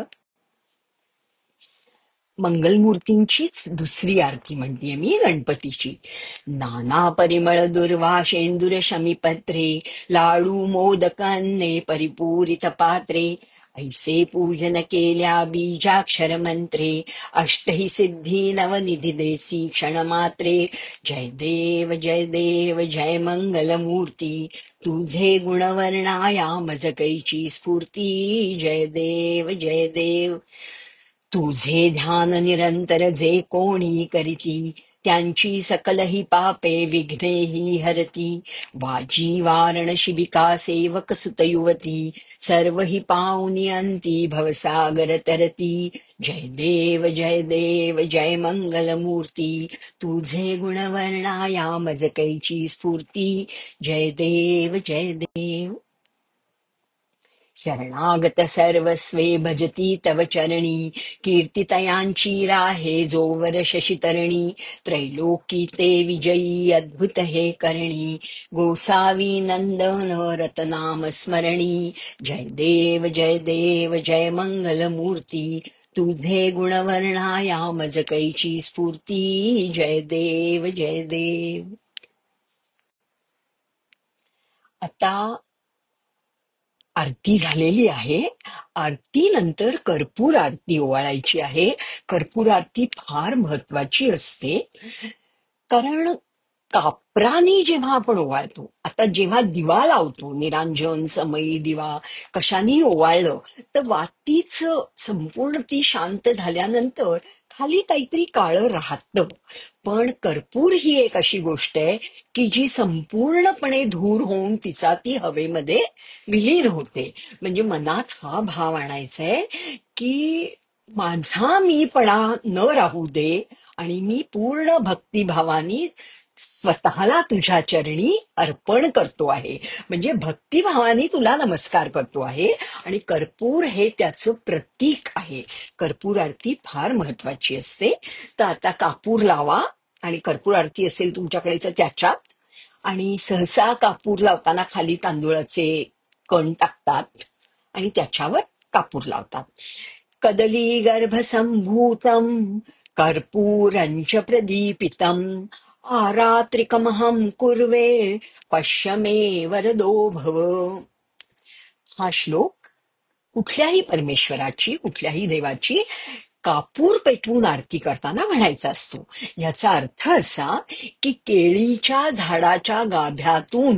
A: मंगलमूर्तींचीच दुसरी आरती म्हणतीये मी गणपतीची. नाना परिमळ दुर्वाशेंदुर शमीपत्रे, लाडू मोदकांने परिपूरित पात्रे, ऐसे पूजन केल्या बीजाक्षर मंत्रे, अष्टही सिद्धी नवनिधी देसी क्षणमात्रे. जय देव जय देव जय मंगलमूर्ती, तुझे गुणवर्णाया मज कैची स्फूर्ती. जय देव जय देव. तुझे ध्यान निरंतर जे कोणी करीती, त्यांची सकलही पापे विघ्नेही हरती. वाजी वारण शिबिका सेवक सुत युवती, सर्व ही पावनी अंती भवसागर तरती. जय देव जय देव जय मंगलमूर्ती, तुझे गुणवर्णाया मज कैची स्फूर्ती. जय देव जय देव. शरणागत सर्वस्वे भजती तव चरणी, कीर्तितयांची राहे जोवर शशितरणी, त्रैलोकी ते विजयी अद्भुत हे करणी, गोसावी नंदन रतनाम स्मरणी. जय देव जय देव जय मंगलमूर्ती, तुझे गुणवर्णाया मज कैची स्फूर्ती. जय देव जय देव. आता आरती झालेली आहे. आरतीनंतर कर्पूर आरती ओवाळायची आहे. कर्पूर आरती फार महत्वाची असते. कारण कापराने जेव्हा आपण ओवाळतो, आता जेव्हा दिवा लावतो, निरांजन समयी दिवा कशाने ओवाळलं तर वातीच संपूर्ण ती शांत झाल्यानंतर खाली काहीतरी काळं राहतं. पण कर्पूर ही एक अशी गोष्ट आहे की जी संपूर्णपणे धूर होऊन तिचा ती हवेमध्ये विलीन होते. म्हणजे मनात हा भाव आणायचा आहे की माझा मीपणा न राहू दे आणि मी पूर्ण भक्तिभावानी स्वतःला तुझ्या चरणी अर्पण करतो आहे. म्हणजे भक्तिभावाने तुला नमस्कार करतो आहे. आणि कर्पूर हे त्याचं प्रतीक आहे. कर्पूर आरती फार महत्वाची असते. तर आता कापूर लावा आणि कर्पूर आरती असेल तुमच्याकडे तर त्याच्यात. आणि सहसा कापूर लावताना खाली तांदूळाचे कण टाकतात आणि त्याच्यावर कापूर लावतात. कदली गर्भसंभूतम कर्पूरंच प्रदीपितम आरात्रिकमहं कुर्वे पश्य मे वरदो भव. हा श्लोक कुठल्याही परमेश्वराची, कुठल्याही देवाची कापूर पेटवून आरती करताना म्हणायचा असतो. याचा अर्थ असा की केळीच्या झाडाच्या गाभ्यातून,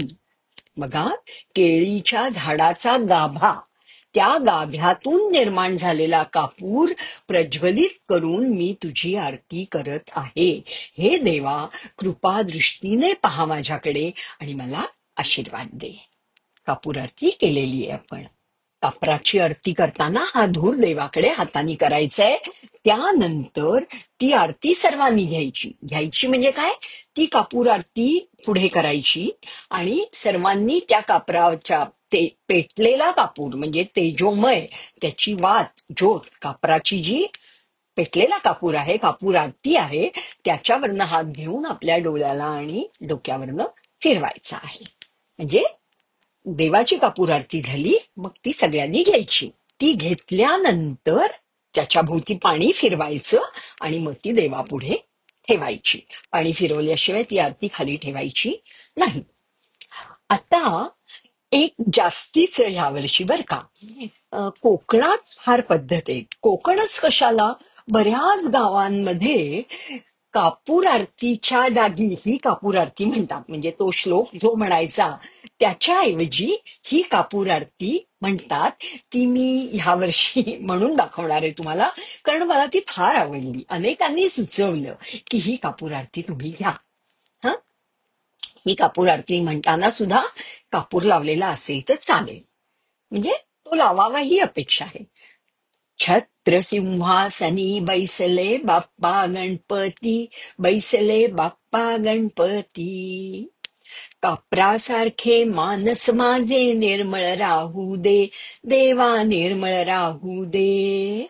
A: बघा, केळीच्या झाडाचा गाभा, त्या गाभ्यातून निर्माण झालेला कापूर प्रज्वलित करून मी तुझी आरती करत आहे. हे देवा, कृपा दृष्टीने पहा माझ्याकडे आणि मला आशीर्वाद दे. कापूर आरती केलेली आहे आपण. कापराची आरती करताना हा धूर देवाकडे हाताने करायचा आहे. त्यानंतर ती आरती सर्वांनी घ्यायची. घ्यायची म्हणजे काय, ती कापूर आरती पुढे करायची आणि सर्वांनी त्या कापराच्या ते पेटलेला कापूर म्हणजे तेजोमय त्याची वात, ज्योत, कापराची जी पेटलेला कापूर आहे, कापूर आरती आहे, त्याच्यावरनं हात घेऊन आपल्या डोळ्याला आणि डोक्यावरनं फिरवायचा आहे. म्हणजे देवाची कापूर आरती झाली. मग ती सगळ्यांनी घ्यायची. ती घेतल्यानंतर त्याच्या भोवती पाणी फिरवायचं आणि मग ती देवापुढे ठेवायची. पाणी फिरवल्याशिवाय ती आरती खाली ठेवायची नाही. आता एक जास्तीच यावर्षी बर का, कोकणात फार पद्धत आहे. कोकणच कशाला, बऱ्याच गावांमध्ये कापूर आरतीच्या जागी ही कापूर आरती म्हणतात. म्हणजे तो श्लोक जो म्हणायचा त्याच्याऐवजी ही कापूर आरती म्हणतात. ती मी ह्या वर्षी म्हणून दाखवणार आहे तुम्हाला, कारण मला ती फार आवडली. अनेकांनी सुचवलं की ही कापूर आरती तुम्ही घ्या. हा, ही कापूर आरती म्हणताना सुद्धा कापूर लावलेला असेल तर चालेल. म्हणजे तो लावावा ही अपेक्षा आहे. छत्र सिंहासनी बैसले बाप्पा गणपती, बैसले बाप्पा गणपती. कापरासारखे मानस माझे निर्मळ राहू दे, देवा निर्मळ राहू दे.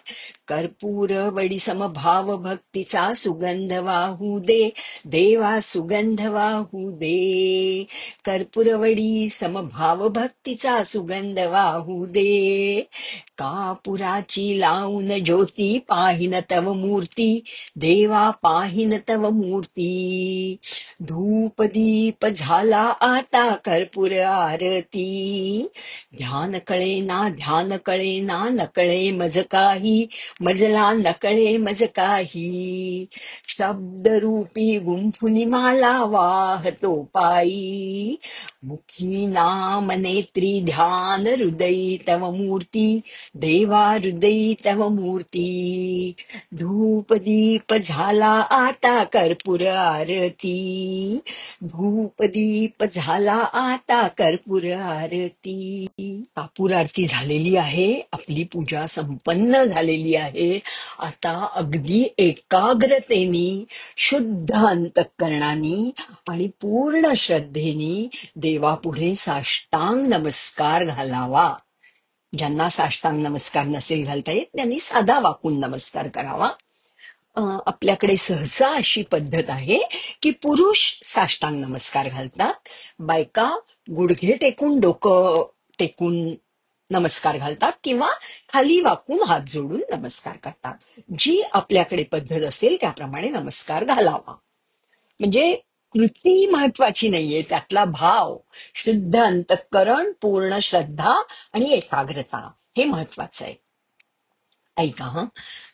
A: कर्पूर वडी समभाव भक्तीचा सुगंध वाहू दे, देवा सुगंध वाहू दे. कर्पूरवडी समभाव भक्तीचा सुगंध वाहू दे. कापुराची लावून ज्योती पाहिन तव मूर्ती, देवा पाहिन तव मूर्ती. धूप दीप झाला आता कर्पूर आरती, ध्यान कळे ना ध्यान कळे ना नकळे मज काही, मजला नकळे मज काही. शब्दरूपी गुंफुनी माला वाहतो पायी, मुखी नाम नेत्री ध्यान हृदयी तव मूर्ती, देवा हृदयी तव मूर्ती. धूप दीप झाला आता कर्पूर आरती, धूप दीप झाला आता कर्पूर आरती. कापूर आरती झालेली आहे. आपली पूजा संपन्न झालेली आहे. आता अगदी एकाग्रतेने, शुद्ध अंतःकरणाने आणि पूर्ण श्रद्धेने देवापुढे साष्टांग नमस्कार घालावा. ज्यांना साष्टांग नमस्कार नसेल घालता येत त्यांनी साधा वाकून नमस्कार करावा. आपल्याकडे सहसा अशी पद्धत आहे की पुरुष साष्टांग नमस्कार घालतात, बायका गुडघे टेकून, डोकं टेकून नमस्कार घालतात किंवा खाली वाकून हात जोडून नमस्कार करतात. जी आपल्याकडे पद्धत असेल त्याप्रमाणे नमस्कार घालावा. म्हणजे कृती महत्वाची नाहीये, त्यातला भाव, शुद्ध अंतःकरण, पूर्ण श्रद्धा आणि एकाग्रता हे महत्वाचं आहे. ऐका हं.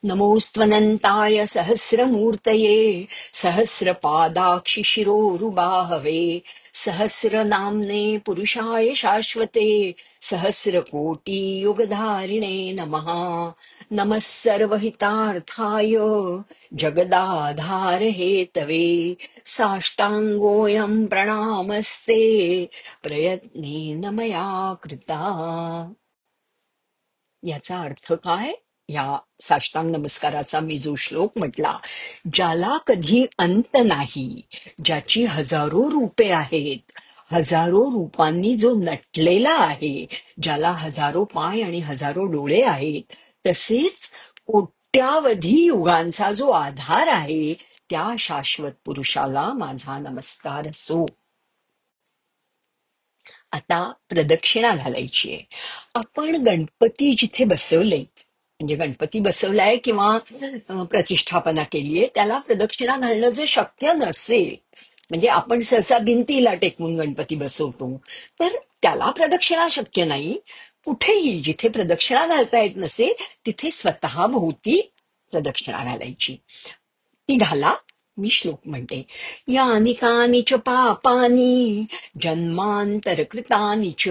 A: नमोस्त्वनंताय सहस्रमूर्तये सहस्रपादाक्षि शिरोरुबाहवे सहस्रनाम्ने पुरुषाय शाश्वते सहस्रकोटी युगधारिणे नमः. नमः सर्वहितार्थाय जगदाधार हेतवे साष्टांगोऽयं प्रणामस्ते प्रयत्नेन मया कृता. याचा अर्थ काय? या साष्टांग नमस्काराचा मी जो श्लोक म्हटला, ज्याला कधी अंत नाही, ज्याची हजारो रूपे आहेत, हजारो रूपांनी जो नटलेला आहे, ज्याला हजारो पाय आणि हजारो डोळे आहेत, तसेच कोट्यावधी युगांचा जो आधार आहे, त्या शाश्वत पुरुषाला माझा नमस्कार असो. आता प्रदक्षिणा घालायची आहे. आपण गणपती जिथे बसवले, म्हणजे गणपती बसवलाय किंवा प्रतिष्ठापना केलीये, त्याला प्रदक्षिणा घालणं जर शक्य नसेल, म्हणजे आपण सहसा भिंतीला टेकवून गणपती बसवतो, तर त्याला प्रदक्षिणा शक्य नाही. कुठेही जिथे प्रदक्षिणा घालता येत नसेल तिथे स्वतः भोवती प्रदक्षिणा घालायची. ती घाला. मी श्लोक म्हणते. यानि कानि च पापानि जन्मांतरकृतानि च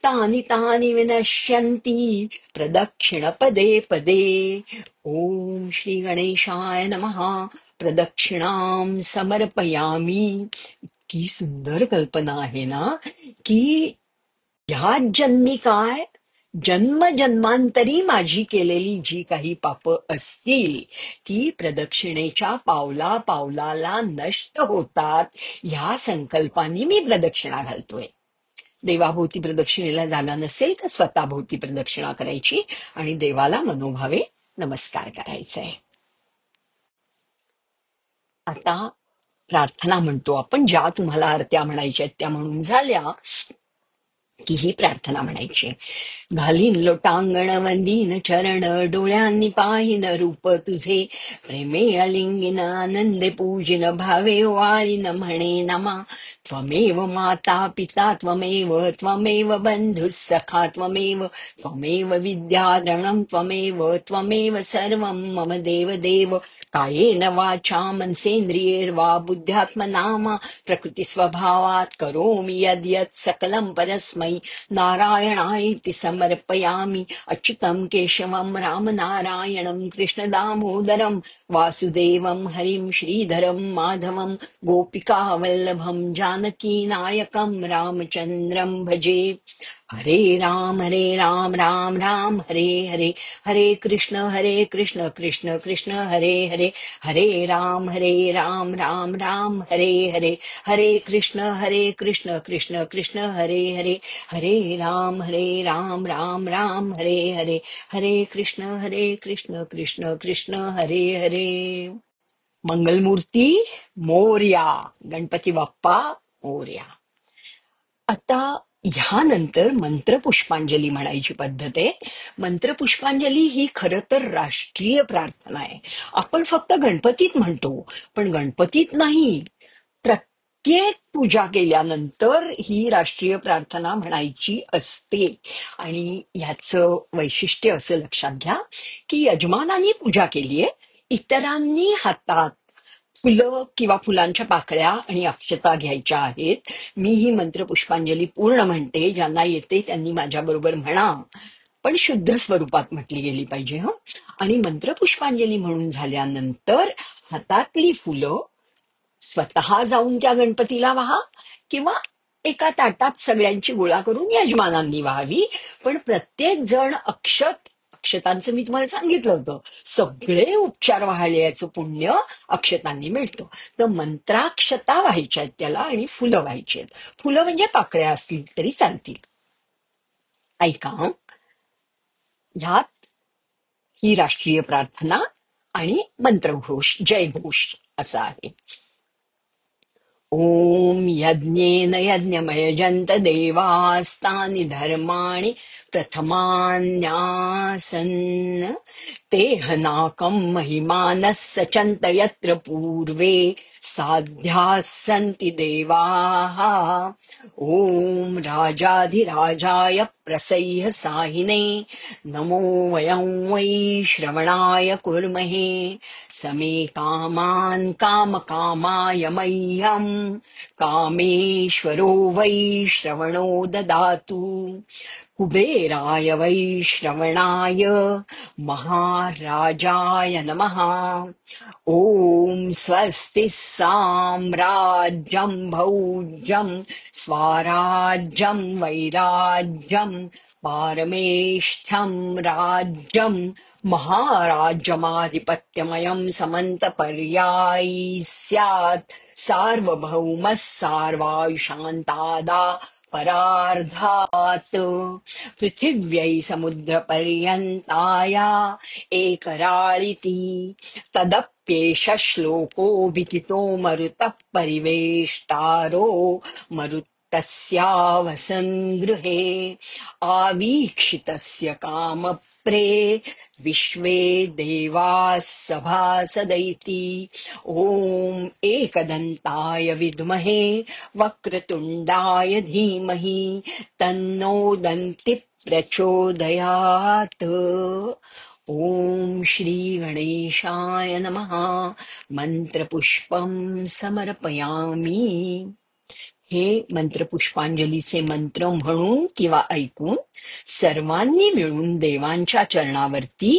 A: तानि तानि विनश्यन्ति प्रदक्षिण पदे पदे. ओम श्री गणेशाय नमः. प्रदक्षिणाम समर्पयामी. इतकी सुंदर कल्पना आहे ना, की ह्याच जन्मी काय, जन्मजन्मांतरी माझी केलेली जी काही पापं असतील ती प्रदक्षिणेच्या पावला पावलाला नष्ट होतात, ह्या संकल्पाने मी प्रदक्षिणा घालतोय. देवाभोवती प्रदक्षिणेला जागा नसेल तर स्वतःभोवती प्रदक्षिणा करायची आणि देवाला मनोभावे नमस्कार करायचंय. आता प्रार्थना म्हणतो आपण. ज्या तुम्हाला आरत्या म्हणायच्या त्या म्हणून झाल्या की ही प्रार्थना म्हणायची. घालीन लोटांगण वंदीन चरण डोळ्यांनी पाहिन रूप तुझे प्रेमे अलिंगिन आनंदे पूजिन भावे वाळीन म्हणे नमा. त्वमेव माता पिता त्वमेव बंधुः सखा त्वमेव विद्याधरणं त्वमेव सर्वं मम देव देव. कायेन वाचा मनसेंद्रियैर्वा बुद्ध्यात्मना प्रकृती स्वभावात करोमि यद्यत् सकलं परस्मै नारायणायेति समर्पयामि. अच्युतं केशवं रामनारायणं कृष्णदामोदरं वासुदेवं हरिं श्रीधरं माधवं गोपिकावल्लभं जानकीनायकं रामचन्द्रं भजे. हरे राम राम राम हरे हरे, हरे कृष्ण कृष्ण कृष्ण हरे हरे, हरे राम राम हरे हरे, हरे कृष्ण कृष्ण कृष्ण हरे हरे, हरे राम राम हरे हरे, हरे कृष्ण कृष्ण कृष्ण हरे हरे. मंगलमूर्ती मोरया. गणपती बाप्पा मोरया. आता ह्यानंतर मंत्रपुष्पांजली म्हणायची पद्धत आहे. मंत्रपुष्पांजली ही खरं तर राष्ट्रीय प्रार्थना आहे. आपण फक्त गणपतीत म्हणतो, पण गणपतीत नाही, प्रत्येक पूजा केल्यानंतर ही राष्ट्रीय प्रार्थना म्हणायची असते. आणि ह्याचं वैशिष्ट्य असं लक्षात घ्या की यजमानांनी पूजा केलीये, इतरांनी हातात फुलं किंवा फुलांच्या पाकळ्या आणि अक्षता घ्यायच्या आहेत. मी ही मंत्रपुष्पांजली पूर्ण म्हणते. ज्यांना येते त्यांनी माझ्याबरोबर म्हणा, पण शुद्ध स्वरूपात म्हटली गेली पाहिजे. हं. आणि मंत्रपुष्पांजली म्हणून झाल्यानंतर हातातली फुलं स्वतः जाऊन त्या गणपतीला वाहा किंवा एका ताटात सगळ्यांची गोळा करून यजमानांनी वाहावी. पण प्रत्येक जण अक्षतांचं मी तुम्हाला सांगितलं होतं, सगळे उपचार वाहल्याचं पुण्य अक्षतांनी मिळतं. तर मंत्राक्षता व्हायच्या आहेत त्याला आणि फुलं व्हायची आहेत. फुलं म्हणजे पाकळ्या असतील तरी चालतील. ऐका हं. ह्यात ही राष्ट्रीय प्रार्थना आणि मंत्रघोष, जयघोष असा आहे. ॐ यज्ञेन यज्ञमयजन्त देवास्तानि धर्माणि प्रथमान्यासन् तेहनाकम् महिमानः सचन्त यत्र पूर्वे साध्याः सन्ति देवाः ॐ राजाधिराजाय प्रसह्य साहिने नमो वयं वै श्रवणाय कुर्महे समे कामान् कामकामाय मह्यम् कामेश्वरो वै श्रवणो ददातु कुबेराय वै श्रवणाय महाराजाय नमः ॐ स्वस्ति साम्राज्यं भौज्यं स्वाराज्यं वैराज्यं पारमेष्ठ्यं राज्यं महाराज्यमाधिपत्यमयं समन्तपर्यायी स्यात् सार्वभौमः सार्वायुषान्तादा परार्धात् पृथिव्यै समुद्रपर्यन्ताया एकराळिति तदप्येष श्लोको विदितो मरुतः परिवेष्टारो मरुत्तस्यावसन् गृहे आवीक्षितस्य कामप्रे विश्वे देवाः सभासदैति ॐ एकदन्ताय विद्महे वक्रतुण्डाय धीमहि तन्नो दन्ति प्रचोदयात् ॐ श्री गणेशाय नमः मंत्रपुष्पं समर्पयामि हे मंत्रपुष्पांजलीचे मंत्र म्हणून किंवा ऐकून सर्वांनी मिळून देवांच्या चरणावरती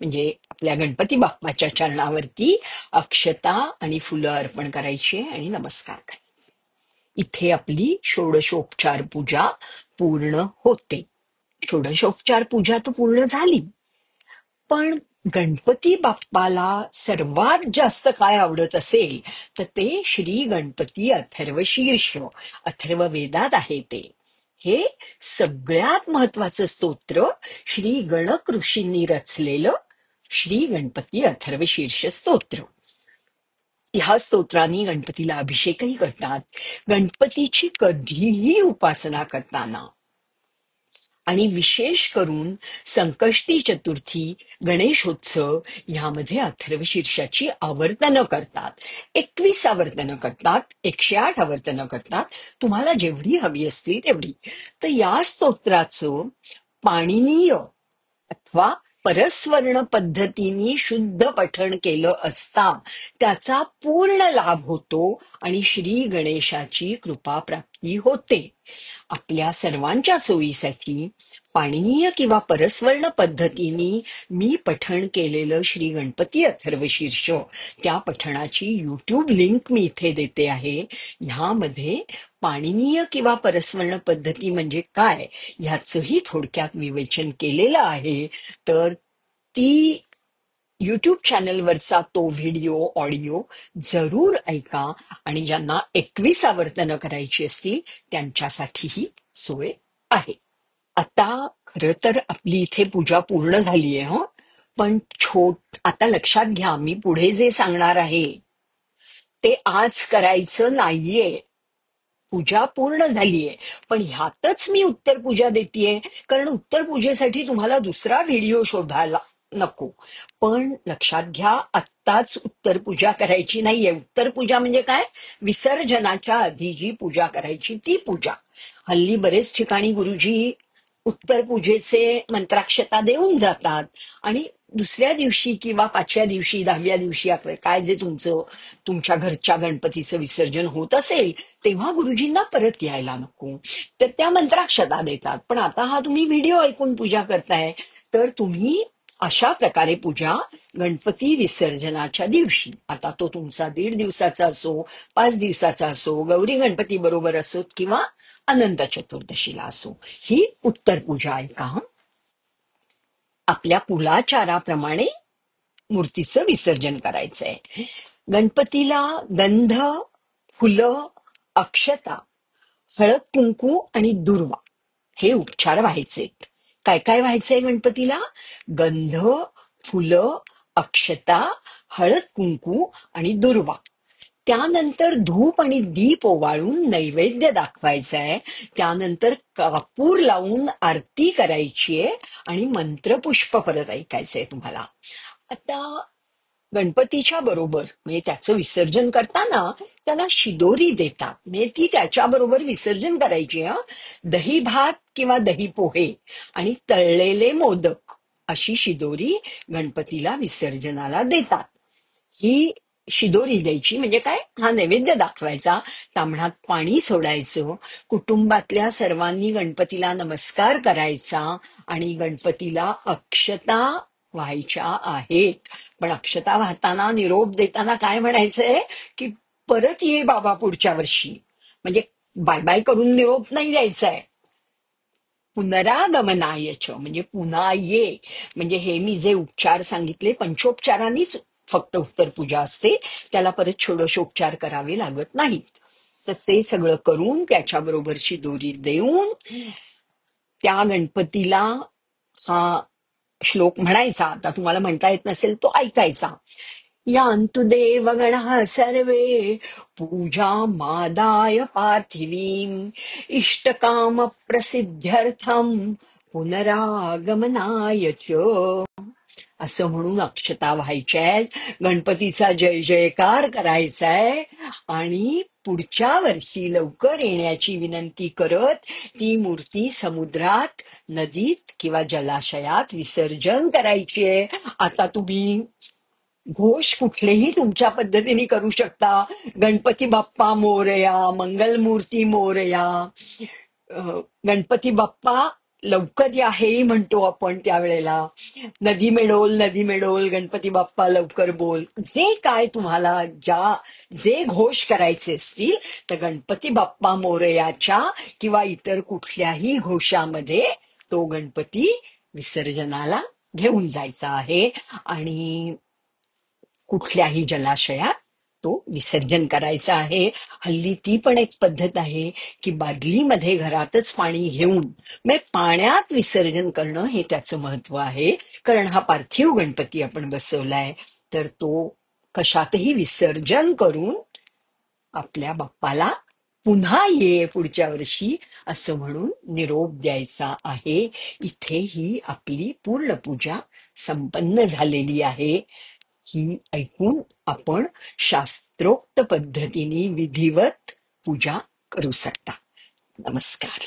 A: म्हणजे आपल्या गणपती बाप्पाच्या चरणावरती अक्षता आणि फुलं अर्पण करायची आणि नमस्कार करायचे. इथे आपली षोडशोपचार पूजा पूर्ण होते. षोडशोपचार पूजा तर पूर्ण झाली, पण गणपती बाप्पाला सर्वात जास्त काय आवडत असेल तर ते श्री गणपती अथर्वशीर्ष, अथर्व वेदात आहे ते. हे सगळ्यात महत्वाचं स्तोत्र श्री गणक ऋषींनी रचलेलं श्री गणपती अथर्वशीर्ष स्तोत्र. ह्या स्तोत्रांनी गणपतीला अभिषेकही करतात. गणपतीची कधीही उपासना करताना आणि विशेष करून संकष्टी चतुर्थी, गणेशोत्सव ह्यामध्ये अथर्वशीर्षाची आवर्तनं करतात. 21 आवर्तनं करतात, 108 आवर्तनं करतात, तुम्हाला जेवढी हवी असतील तेवढी. तर या स्तोत्राचं पाणिनीय अथवा परस्वर्ण पद्धतीने शुद्ध पठण केलं असता त्याचा पूर्ण लाभ होतो आणि श्री गणेशाची कृपा प्राप्ती होते. आपल्या सर्वांच्या सोयीसाठी पाणिनीय किंवा परस्वर्ण पद्धतीने मी पठण केलेलं श्री गणपती अथर्वशीर्ष, त्या पठणाची युट्यूब लिंक मी इथे देते आहे. ह्यामध्ये पाणिनीय किंवा परस्वर्ण पद्धती म्हणजे काय ह्याचंही थोडक्यात विवेचन केलेलं आहे. तर ती युट्यूब चॅनलवरचा तो व्हिडिओ ऑडिओ जरूर ऐका आणि ज्यांना 21 आवर्तनं करायची असतील त्यांच्यासाठीही सोय आहे. आता खरं तर आपली इथे पूजा पूर्ण झालीये, पण आता लक्षात घ्या, मी पुढे जे सांगणार आहे ते आज करायचं नाहीये. पूजा पूर्ण झालीये, पण ह्यातच मी उत्तर पूजा देतेय, कारण उत्तर पूजेसाठी तुम्हाला दुसरा व्हिडिओ शोधायला नको. पण लक्षात घ्या, आत्ताच उत्तर पूजा करायची नाहीये. उत्तर पूजा म्हणजे काय? विसर्जनाच्या आधी जी पूजा करायची ती पूजा. हल्ली बरेच ठिकाणी गुरुजी उत्तर पूजेचे मंत्राक्षता देऊन जातात आणि दुसऱ्या दिवशी किंवा 5व्या दिवशी, 10व्या दिवशी काय जे तुमच्या घरच्या गणपतीचं विसर्जन होत असेल तेव्हा गुरुजींना परत यायला नको, तर त्या मंत्राक्षता देतात. पण आता हा तुम्ही व्हिडिओ ऐकून पूजा करताय, तर तुम्ही अशा प्रकारे पूजा गणपती विसर्जनाच्या दिवशी, आता तो तुमचा 1.5 दिवसाचा असो, 5 दिवसाचा असो, गौरी गणपती बरोबर असोत किंवा अनंत चतुर्दशीला असो, ही उत्तर पूजा ऐका. आपल्या कुलाचाराप्रमाणे मूर्तीचं विसर्जन करायचंय. गणपतीला गंध, फुलं, अक्षता, हळद कुंकू आणि दुर्वा हे उपचार व्हायचेत. काय काय व्हायचंय गणपतीला? गंध, फुलं, अक्षता, हळद कुंकू आणि दुर्वा त्यानंतर धूप आणि दीप ओवाळून नैवेद्य दाखवायचा आहे. त्यानंतर कापूर लावून आरती करायची आहे आणि मंत्रपुष्प परत ऐकायचंय तुम्हाला. आता गणपतीच्या बरोबर म्हणजे त्याचं विसर्जन करताना त्याला शिदोरी देतात, म्हणजे ती त्याच्याबरोबर विसर्जन करायची. दही भात किंवा दही पोहे आणि तळलेले मोदक अशी शिदोरी गणपतीला विसर्जनाला देतात. ही शिदोरी द्यायची म्हणजे काय, हा नैवेद्य दाखवायचा, ताम्हणात पाणी सोडायचं, कुटुंबातल्या सर्वांनी गणपतीला नमस्कार करायचा आणि गणपतीला अक्षता व्हायच्या आहेत. पण अक्षता वाहताना निरोप देताना काय म्हणायचंय की परत ये बाबा पुढच्या वर्षी, म्हणजे बाय बाय करून निरोप नाही द्यायचा आहे. पुनरागमनायच म्हणजे पुन्हा ये. म्हणजे हे मी जे उपचार सांगितले पंचोपचारांनीच फक्त उत्तर पूजा असते, त्याला परत षोडशोपचार करावे लागत नाहीत. तर ते सगळं करून त्याच्याबरोबरची दोरी देऊन त्या गणपतीला हा श्लोक म्हणायचा. आता तुम्हाला म्हणता येत नसेल तो ऐकायचा. यान्तु देवगणः सर्वे पूजामादाय पार्थिवीम् इष्टकामप्रसिद्ध्यर्थम् पुनरागमनाय च. असं म्हणून अक्षता व्हायच्यात, गणपतीचा जय जयकार करायचाय आणि पुढच्या वर्षी लवकर येण्याची विनंती करत ती मूर्ती समुद्रात, नदीत किंवा जलाशयात विसर्जन करायचीय. आता तुम्ही घोष कुठलेही तुमच्या पद्धतीने करू शकता. गणपती बाप्पा मोरया, मंगलमूर्ती मोरया, गणपती बाप्पा लवकर या हेही म्हणतो आपण त्यावेळेला. नदी मेडोल नदी मेडोल गणपती बाप्पा लवकर बोल, जे काय तुम्हाला जे घोष करायचे असतील तर गणपती बाप्पा मोरयाच्या किंवा इतर कुठल्याही घोषामध्ये तो गणपती विसर्जनाला घेऊन जायचा आहे आणि कुठल्याही जलाशयात तो विसर्जन करायचा आहे. हल्ली ती पण एक पद्धत आहे की बादलीमध्ये घरातच पाणी घेऊन म्हणजे पाण्यात विसर्जन करणं, हे त्याचं महत्व आहे. कारण हा पार्थिव गणपती आपण बसवलाय, तर तो कशातही विसर्जन करून आपल्या बाप्पाला पुन्हा ये पुढच्या वर्षी असं म्हणून निरोप द्यायचा आहे. इथे ही आपली पूर्ण पूजा संपन्न झालेली आहे. ही ऐकून आपण शास्त्रोक्त पद्धतीने विधिवत पूजा करू शकता. नमस्कार.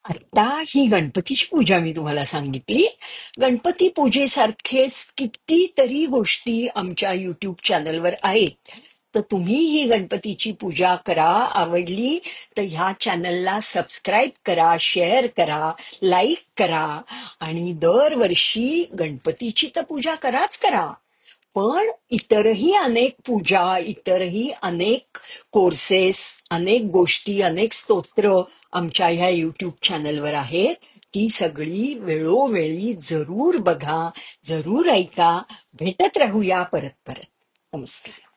A: आता ही गणपतीची पूजा मी तुम्हाला सांगितली. गणपती पूजेसारखेच कितीतरी गोष्टी आमच्या युट्यूब चॅनलवर आहेत. तर तुम्ही ही गणपतीची पूजा करा. आवडली तर ह्या चॅनलला सबस्क्राईब करा, शेअर करा, लाईक करा आणि दरवर्षी गणपतीची तर पूजा कराच करा, पण इतरही अनेक पूजा, इतरही अनेक कोर्सेस, अनेक गोष्टी, अनेक स्तोत्र आमच्या ह्या युट्यूब चॅनलवर आहेत. ती सगळी वेळोवेळी जरूर बघा, जरूर ऐका. भेटत राहूया परत परत. नमस्कार.